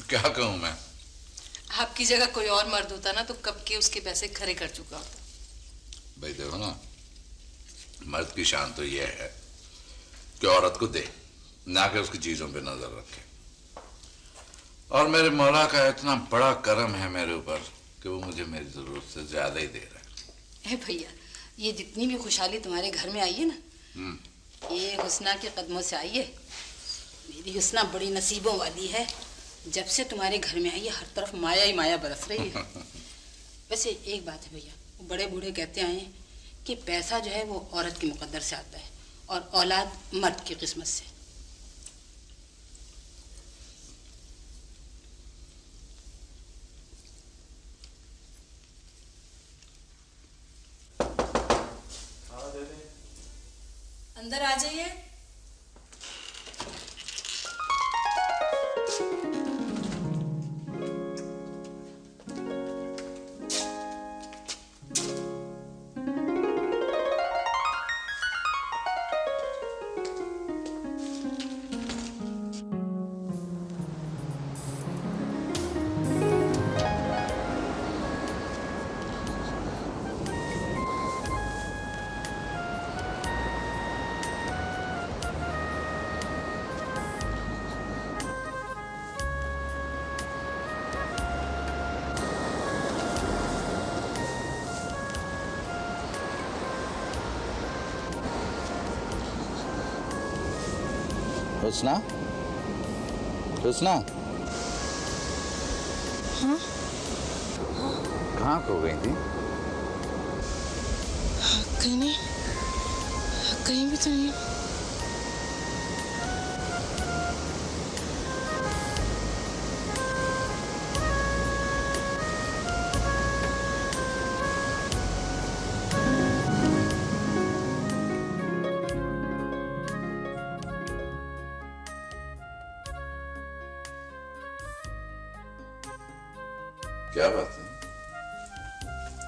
क्या कहूँ मैं? आपकी जगह कोई और मर्द होता ना तो कब के उसके पैसे खरे कर चुका होता। भाई देखो ना, मर्द की शान तो यह है कि औरत को दे, ना कि उसकी चीजों पे नजर रखे। और मेरे मौला का इतना बड़ा करम है मेरे ऊपर कि वो मुझे मेरी जरूरत से ज्यादा ही दे रहा है। भैया, ये जितनी भी खुशहाली तुम्हारे घर में आई है ना, ये हुस्ना के कदमों से आई है। मेरी हुस्ना बड़ी नसीबों वाली है। जब से तुम्हारे घर में आई है हर तरफ माया ही माया बरस रही है। वैसे एक बात है भैया, वो बड़े बूढ़े कहते आए हैं कि पैसा जो है वो औरत के मुकद्दर से आता है और औलाद मर्द की किस्मत से। अंदर आ जाइए। हुस्ना, हुस्ना, हाँ? कहाँ खो गई थी? कहीं नहीं, कहीं भी तो नहीं। क्या बात है?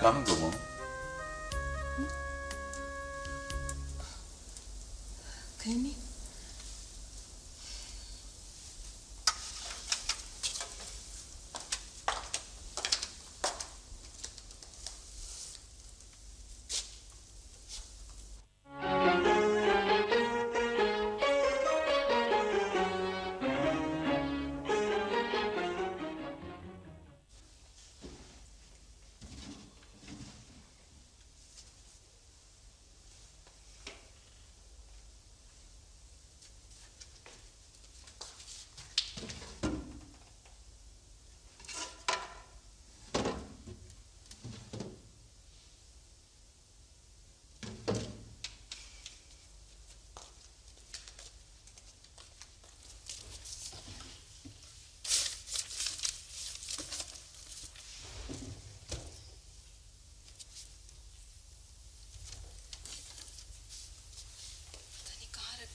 कहाँ गुम हो? कहीं नहीं।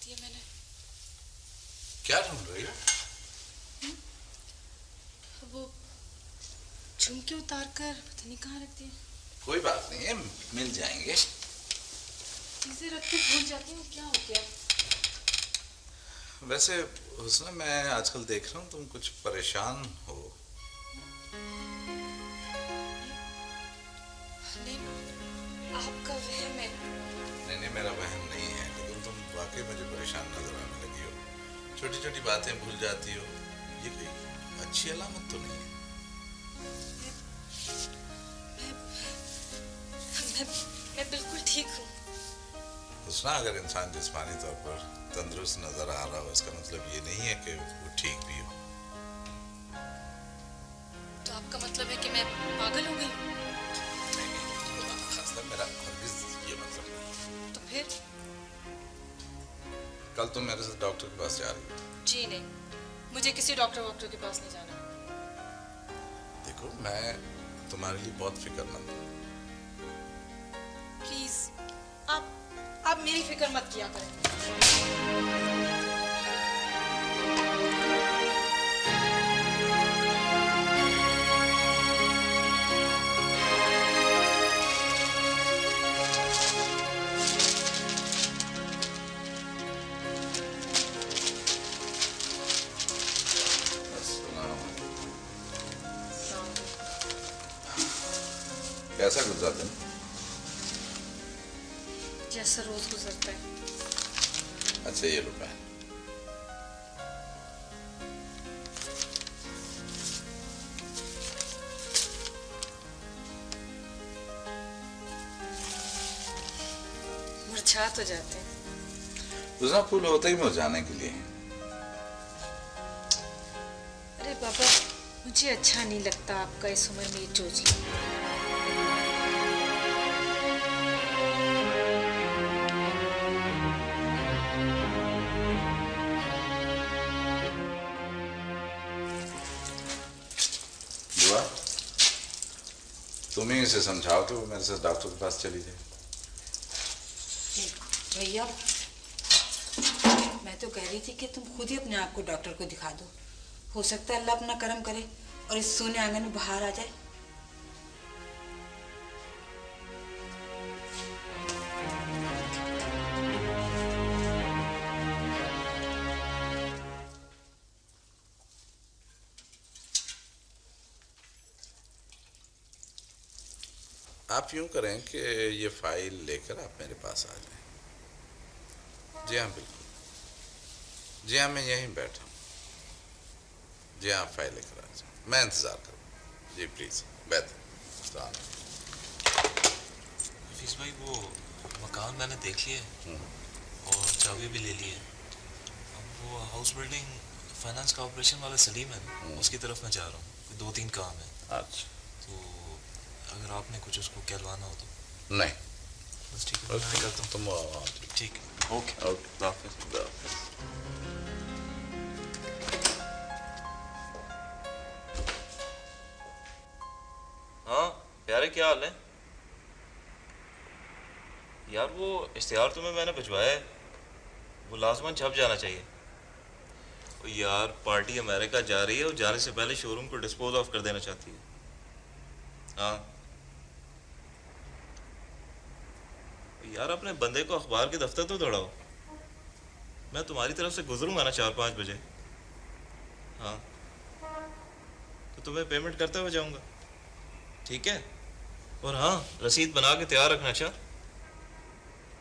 ये मैंने क्या ढूंढ रही हो? वो झुमके उतार कर पता नहीं कहाँ रख दिए। कोई बात नहीं है, मिल जाएंगे। चीजें रख के भूल जाती हूँ, क्या हो गया? वैसे हुस्ना, मैं आजकल देख रहा हूँ तुम कुछ परेशान हो। नहीं, आपका वहम है। नहीं, मेरा वहम नहीं है, लेकिन तुम वाकई मुझे परेशान नजर आने लगी हो। छोटी छोटी बातें भूल जाती हो, ये कोई अच्छी अलामत तो नहीं है। मैं बिल्कुल ठीक हूँ। हुस्ना, अगर इंसान जिस्मानी तौर पर तंदुरुस्त नजर आ रहा हो, इसका मतलब ये नहीं है कि वो ठीक भी हो। तो आपका मतलब है कि मैं पागल हो गई? नहीं, खुदा न खास्ता, मेरा हरगिज़ ये मतलब नहीं। तो फिर? कल तुम मेरे साथ डॉक्टर के पास जा रही हो? जी नहीं, मुझे किसी डॉक्टर के पास नहीं जाना। देखो, मैं तुम्हारे लिए बहुत फिक्रमंद हूँ। प्लीज, आप मेरी फिक्र मत किया करें। कैसा गुजरा दिन? जैसा रोज गुजरता है। अच्छा ये लो पेन। मुरझा तो जाते हैं। दूसरा फूल होता ही मुरझाने के लिए। अरे बाबा, मुझे अच्छा नहीं लगता आपका इस उम्र में ये चोचला। बुआ, तुम ही इसे समझाओ कि वो मेरे साथ डॉक्टर के पास चली जाए। भैया, मैं तो कह रही थी कि तुम खुद ही अपने आप को डॉक्टर को दिखा दो। हो सकता है अल्लाह अपना करम करे और इस सोने आंगन में बाहर आ जाए। आप यूं करें कि ये फाइल लेकर आप मेरे पास आ जाएं। जी हाँ, बिल्कुल। जी हाँ, मैं यहीं बैठा हूँ। जी हाँ, फाइल लेकर आ जाओ, मैं इंतजार करूँ। जी प्लीज बैठ। हफीज भाई, वो मकान मैंने देख लिया और चाबी भी ले ली है। अब वो हाउस बिल्डिंग फाइनेंस कॉर्पोरेशन वाला सलीम है, उसकी तरफ मैं जा रहा हूँ। 2-3 काम है। अच्छा, तो अगर आपने कुछ उसको कहलवाना हो तो। नहीं बस ठीक है, मैं निकलता हूँ। तुम ठीक है, ओके ओके। हाँ प्यारे, क्या हाल है यार? वो इश्तिहार तुम्हें मैंने भिजवाया है, वो लाजमन छप जाना चाहिए। ओ यार, पार्टी अमेरिका जा रही है और जाने से पहले शोरूम को डिस्पोज ऑफ कर देना चाहती है। हाँ यार, अपने बंदे को अखबार के दफ्तर तो दौड़ाओ। मैं तुम्हारी तरफ से गुजरूंगा ना 4-5 बजे। हाँ तो तुम्हें पेमेंट करते हुए जाऊंगा, ठीक है? और हाँ, रसीद बना के तैयार रखना। अच्छा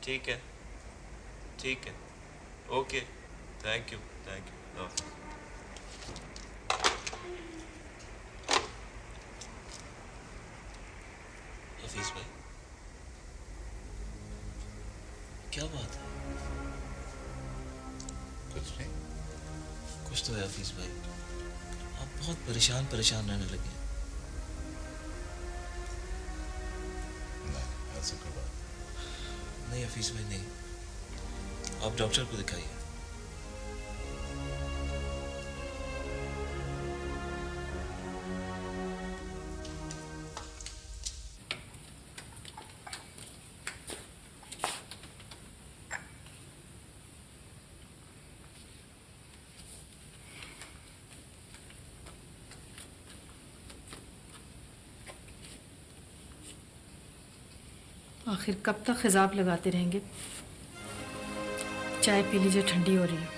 ठीक है, ठीक है, ओके, थैंक यू। हफीज भाई, क्या बात है? कुछ नहीं। कुछ तो है हफीज भाई, आप बहुत परेशान रहने लगे। नहीं, ऐसी कोई बात नहीं हफीज भाई, नहीं। आप डॉक्टर को दिखाइए। आखिर कब तक खिजाब लगाते रहेंगे? चाय पी लीजिए, ठंडी हो रही है।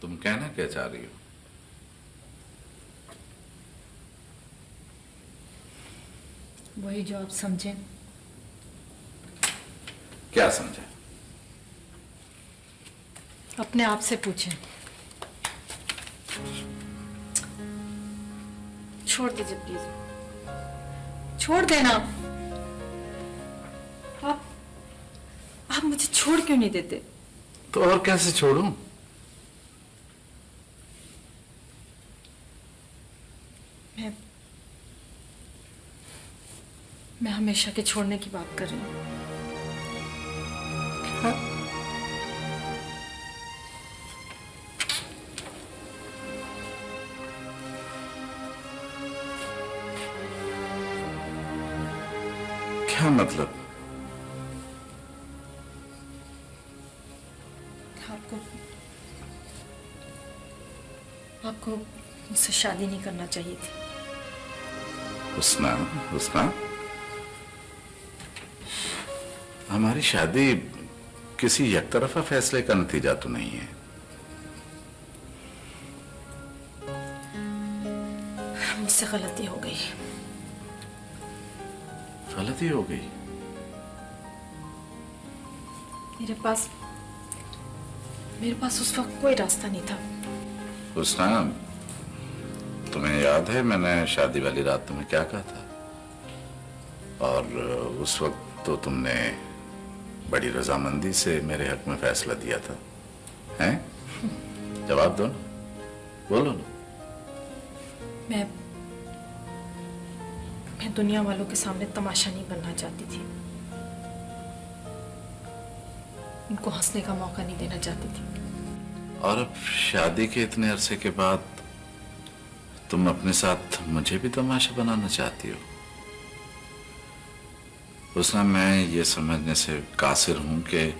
तुम कहना क्या चाह रही हो? वही जो आप समझें। क्या समझे? अपने आप से पूछें। छोड़ दीजिए प्लीज, छोड़ देना। आप मुझे छोड़ क्यों नहीं देते? तो और कैसे छोड़ूं? मैं हमेशा के छोड़ने की बात कर रही हूँ। क्या मतलब? आपको मुझसे शादी नहीं करना चाहिए थी। हुस्ना, हुस्ना, हमारी शादी किसी एक तरफा फैसले का नतीजा तो नहीं है। मुझसे गलती हो गई। गलती हो गई? मेरे पास उस वक्त कोई रास्ता नहीं था। हुस्ना, तुम्हें याद है मैंने शादी वाली रात तुम्हें क्या कहा था? और उस वक्त तो तुमने बड़ी रजामंदी से मेरे हक में फैसला दिया था, हैं? जवाब दो ना, बोलो ना। मैं दुनिया वालों के सामने तमाशा नहीं बनना चाहती थी, उनको हंसने का मौका नहीं देना चाहती थी। और अब शादी के इतने अरसे के बाद तुम अपने साथ मुझे भी तमाशा बनाना चाहती हो? हुस्ना, मैं ये समझने से कासिर हूं कि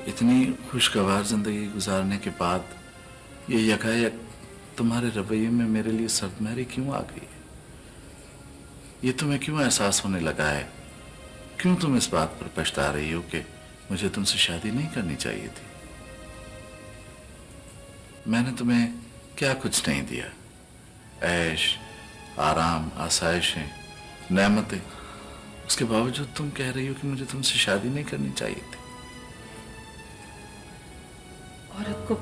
इतनी खुशगवार जिंदगी गुजारने के बाद ये यकायक तुम्हारे रवैये में मेरे लिए सर्दमहरी क्यों आ गई है? ये तुम्हें क्यों एहसास होने लगा है? क्यों तुम इस बात पर पछता रही हो कि मुझे तुमसे शादी नहीं करनी चाहिए थी? मैंने तुम्हें क्या कुछ नहीं दिया? ऐश, आराम, आसाइशें, नेमतें, उसके बावजूद तुम कह रही हो कि मुझे तुमसे शादी नहीं करनी चाहिए थी। औरत को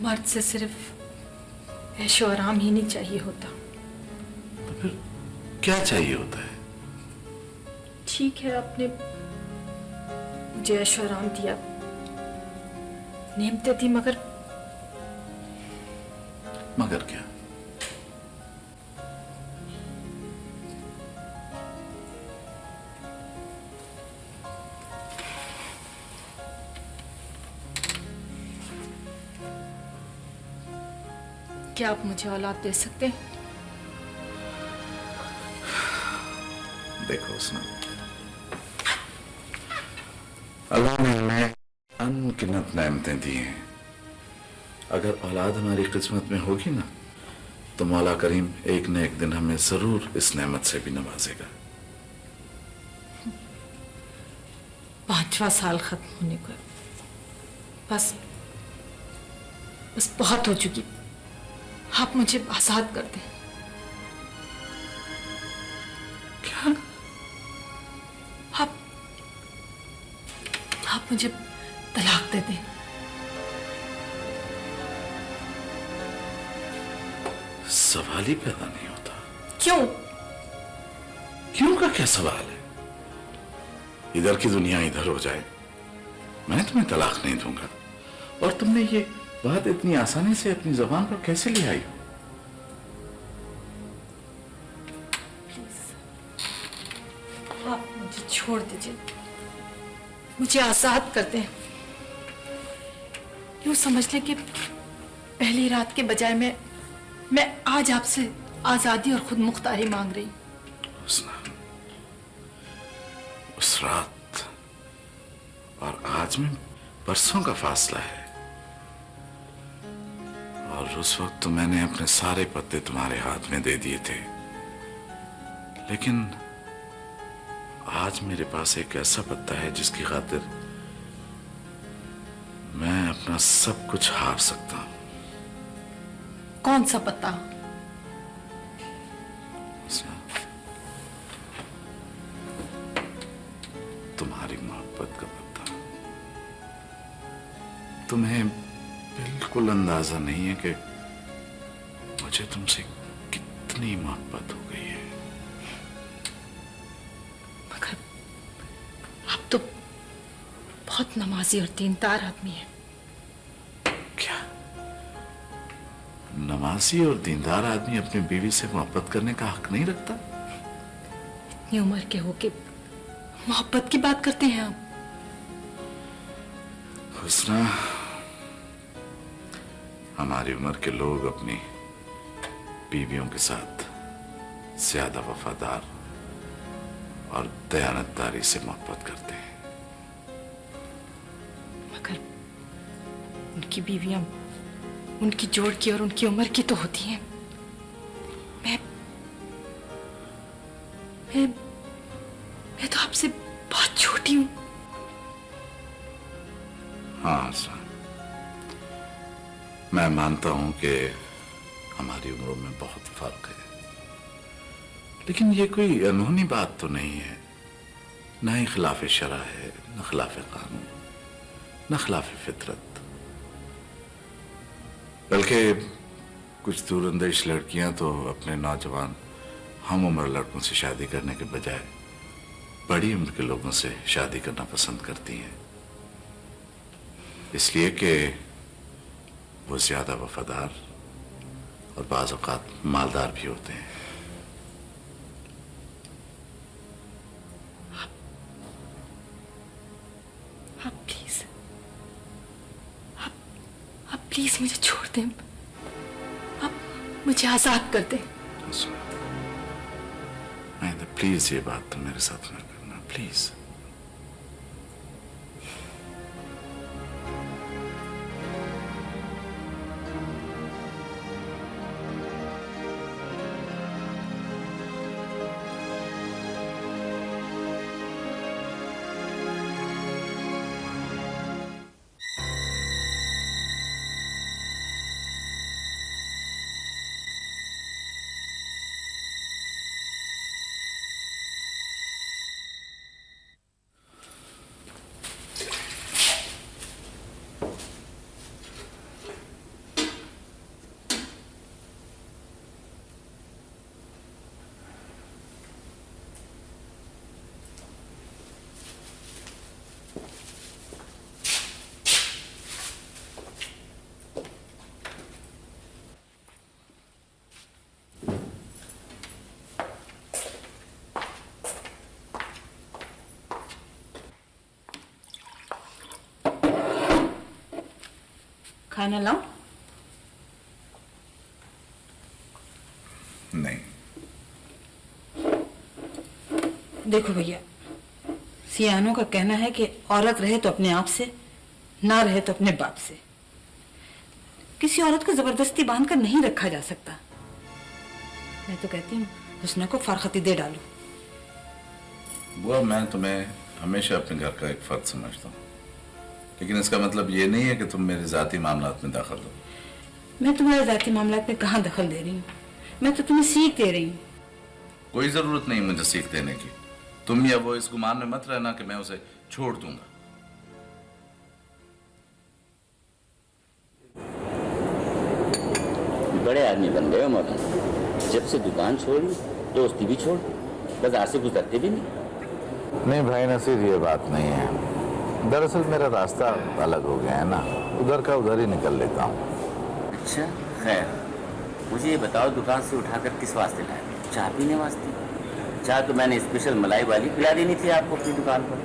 मर्द से सिर्फ ऐशो आराम ही नहीं चाहिए होता। तो फिर क्या चाहिए होता है? ठीक है, आपने मुझे ऐशो आराम दिया, नेमतें थी, मगर क्या? क्या आप मुझे औलाद दे सकते हैं? देखो हुस्ना, अल्लाह ने हमें अनगिनत नेमतें दी हैं। अगर औलाद हमारी किस्मत में होगी ना, तो मौला करीम एक न एक दिन हमें जरूर इस नेमत से भी नवाजेगा। 5वां साल खत्म होने को, बस बहुत हो चुकी। आप मुझे आजाद कर दें। क्या? आप मुझे तलाक दे दें। सवाल ही पैदा नहीं होता। क्यों? क्यों का क्या सवाल है? इधर की दुनिया इधर हो जाए, मैं तुम्हें तलाक नहीं दूंगा। और तुमने ये बात इतनी आसानी से अपनी जुबान पर कैसे ले आई हो? आप मुझे छोड़ दीजिए, मुझे आजाद कर दें। यूं समझ लें कि पहली रात के बजाय मैं आज आपसे आजादी और खुद मुख्तारी मांग रही। उस रात और आज में बरसों का फासला है, और उस वक्त तो मैंने अपने सारे पत्ते तुम्हारे हाथ में दे दिए थे। लेकिन आज मेरे पास एक ऐसा पत्ता है जिसकी खातिर मैं अपना सब कुछ हार सकता हूं। कौन सा पत्ता? तुम्हारी मोहब्बत का पत्ता। तुम्हें बिल्कुल अंदाजा नहीं है कि मुझे तुमसे कितनी मोहब्बत हो गई है। मगर आप तो बहुत नमाजी और दीनदार आदमी हैं। क्या नमाजी और दीनदार आदमी अपनी बीवी से मोहब्बत करने का हक नहीं रखता? इतनी उम्र के होके मोहब्बत की बात करते हैं आप? हुस्ना, हमारी उम्र के लोग अपनी बीवियों के साथ ज्यादा वफादार और दयानतदारी से मोहब्बत करते हैं। मगर उनकी बीवियां उनकी जोड़ की और उनकी उम्र की तो होती हैं। मैं तो आपसे बहुत छोटी हूँ। हाँ सर, मैं मानता हूं कि हमारी उम्रों में बहुत फर्क है, लेकिन ये कोई अनहोनी बात तो नहीं है। न ही खिलाफ शरा है, न खिलाफ कानून, न खिलाफ फितरत। बल्कि कुछ दूरंदेश लड़कियां तो अपने नौजवान हम उम्र लड़कों से शादी करने के बजाय बड़ी उम्र के लोगों से शादी करना पसंद करती हैं, इसलिए कि वो ज्यादा वफादार और बाज़ औक़ात मालदार भी होते हैं। आप प्लीज मुझे छोड़ दें, आप मुझे आजाद कर दें। प्लीज ये बात तो मेरे साथ न करना, प्लीज। खाना लाऊं? नहीं। देखो भैया, सियानों का कहना है कि औरत रहे तो अपने आप से, ना रहे तो अपने बाप से। किसी औरत को जबरदस्ती बांधकर नहीं रखा जा सकता। मैं तो कहती हूँ हुस्ना को फारखती दे डालो। बुआ, मैं तुम्हें हमेशा अपने घर का एक फर्द समझता हूँ, लेकिन इसका मतलब ये नहीं है कि तुम मेरे जाती मामलात में दखल दो। मैं तुम्हारे जाती मामलात में कहाँ दखल दे रही हूँ? मैं तो तुम्हें सीख दे रही हूँ। कोई जरूरत नहीं मुझे सीख देने की। तुम या वो इस गुमान में मत रहना कि मैं उसे छोड़ दूंगा। बड़े आदमी बन गए हो मौलाना। जब से दुकान छोड़ी दोस्ती भी छोड़, बाजार से गुजरते भी नहीं। नहीं भाई नसीर, ये बात नहीं है। दरअसल मेरा रास्ता अलग हो गया है ना, उधर का उधर ही निकल लेता हूँ। अच्छा खैर, मुझे ये बताओ दुकान से उठाकर किस वास्ते लाए? चाय पीने वास्ते? चाय तो मैंने स्पेशल मलाई वाली पिला देनी थी आपको अपनी दुकान पर।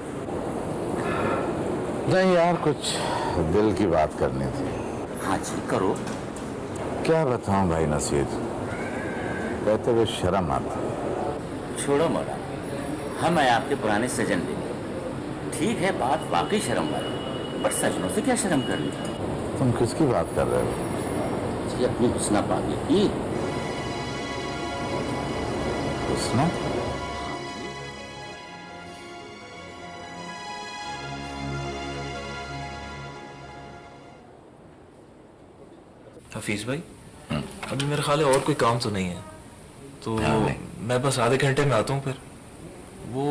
नहीं यार, कुछ दिल की बात करनी थी। हाँ जी करो। क्या बताऊं भाई नसीर, कहते हुए शर्म आता। छोड़ो मौलाना, हम आए आपके पुराने सजन लेने। ठीक है बात वाकई शर्म वाली, पर सजनों से क्या शर्म करनी? तुम किसकी बात कर रहे हो? जी अपनी हुस्ना पागी की। हुस्ना? हफीज भाई, अभी मेरे ख्याल है और कोई काम तो नहीं है, तो मैं बस आधे घंटे में आता हूँ। फिर वो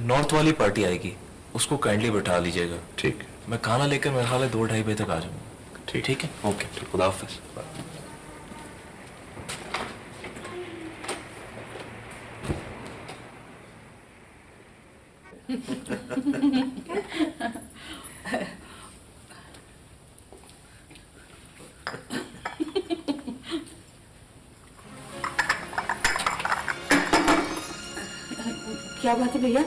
नॉर्थ वाली पार्टी आएगी, उसको काइंडली बैठा लीजिएगा। ठीक। मैं खाना लेकर मेरे ख्याल है 2-2:30 बजे तक आ जाऊंगा। ठीक। ठीक है, ओके, खुदा हाफिज। क्या बात है भैया,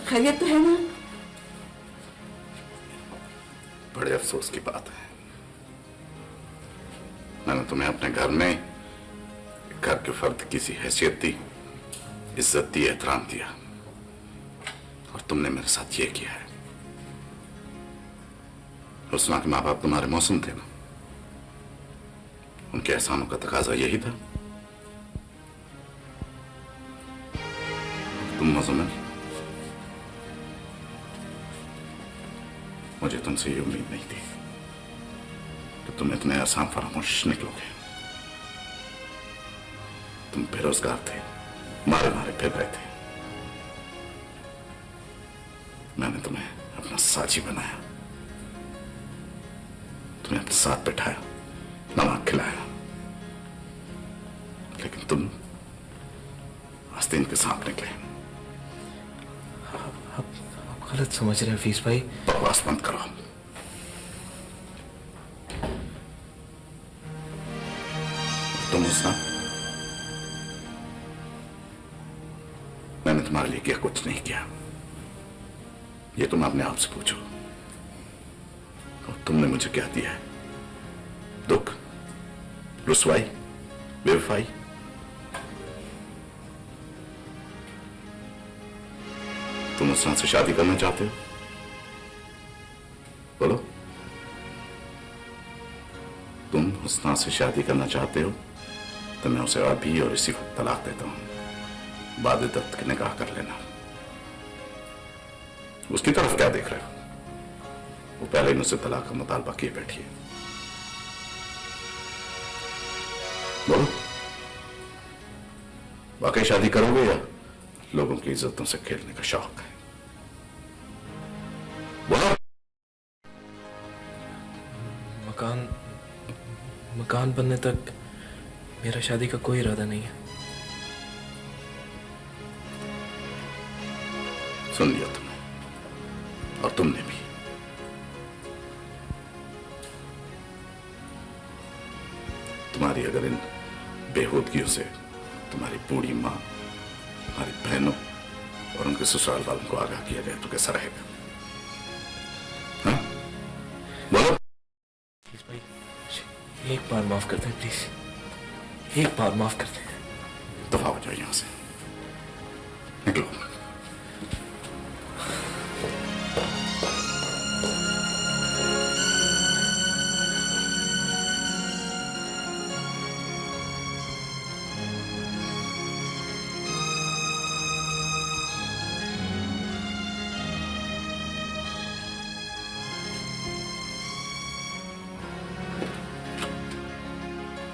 खैरियत तो है ना? बड़े अफसोस की बात है, मैंने तुम्हें अपने घर में घर के फर्द की सी हैसियत दी, इज्जत दी, एहतराम दिया, और तुमने मेरे साथ ये किया है। हुस्ना के माँ बाप तुम्हारे मौसम थे ना, उनके एहसानों का तकाजा यही था। तुम मुज़म्मिल, मुझे तुमसे ये उम्मीद नहीं थी कि तुम इतने आसान फरामोश निकलोगे। तुम बेरोजगार थे, मारे मारे फिर रहे थे। मैंने तुम्हें अपना साथी बनाया, तुम्हें अपने साथ बैठाया, नमक खिलाया, लेकिन तुम आस्तीन के सांप निकले। आप गलत समझ रहे हैं हफीज भाई। बकवास बंद करो। तुम उसना, मैंने तुम्हारे लिए क्या कुछ नहीं किया, ये तुम अपने आप से पूछो। और तुमने मुझे क्या दिया है? दुख, रुसवाई, बेवफाई। तुम उसना से शादी करना चाहते हो? बोलो, तुम हुस्ना से शादी करना चाहते हो तो मैं उसे अभी और इसी वक्त तलाक देता हूं। बाद दफ्त की निकाह कर लेना। उसकी तरफ क्या देख रहे हो? वो पहले ही मुझसे तलाक का मुतालबा किए बैठी है। बोलो, वाकई शादी करोगे या लोगों की इज्जतों से खेलने का शौक है? बोलो। मकान बनने तक मेरा शादी का कोई इरादा नहीं है। सुन लिया तुमने, और तुमने भी। तुम्हारी अगर इन बेहूदगियों से तुम्हारी बूढ़ी माँ, तुम्हारी बहनों और उनके ससुराल वालों को आगाह किया जाए तो कैसा रहेगा? हाँ? बोलो। प्लीज भाई, एक बार माफ कर दें प्लीज, एक बार माफ कर दें। दफा हो जाओ यहां से।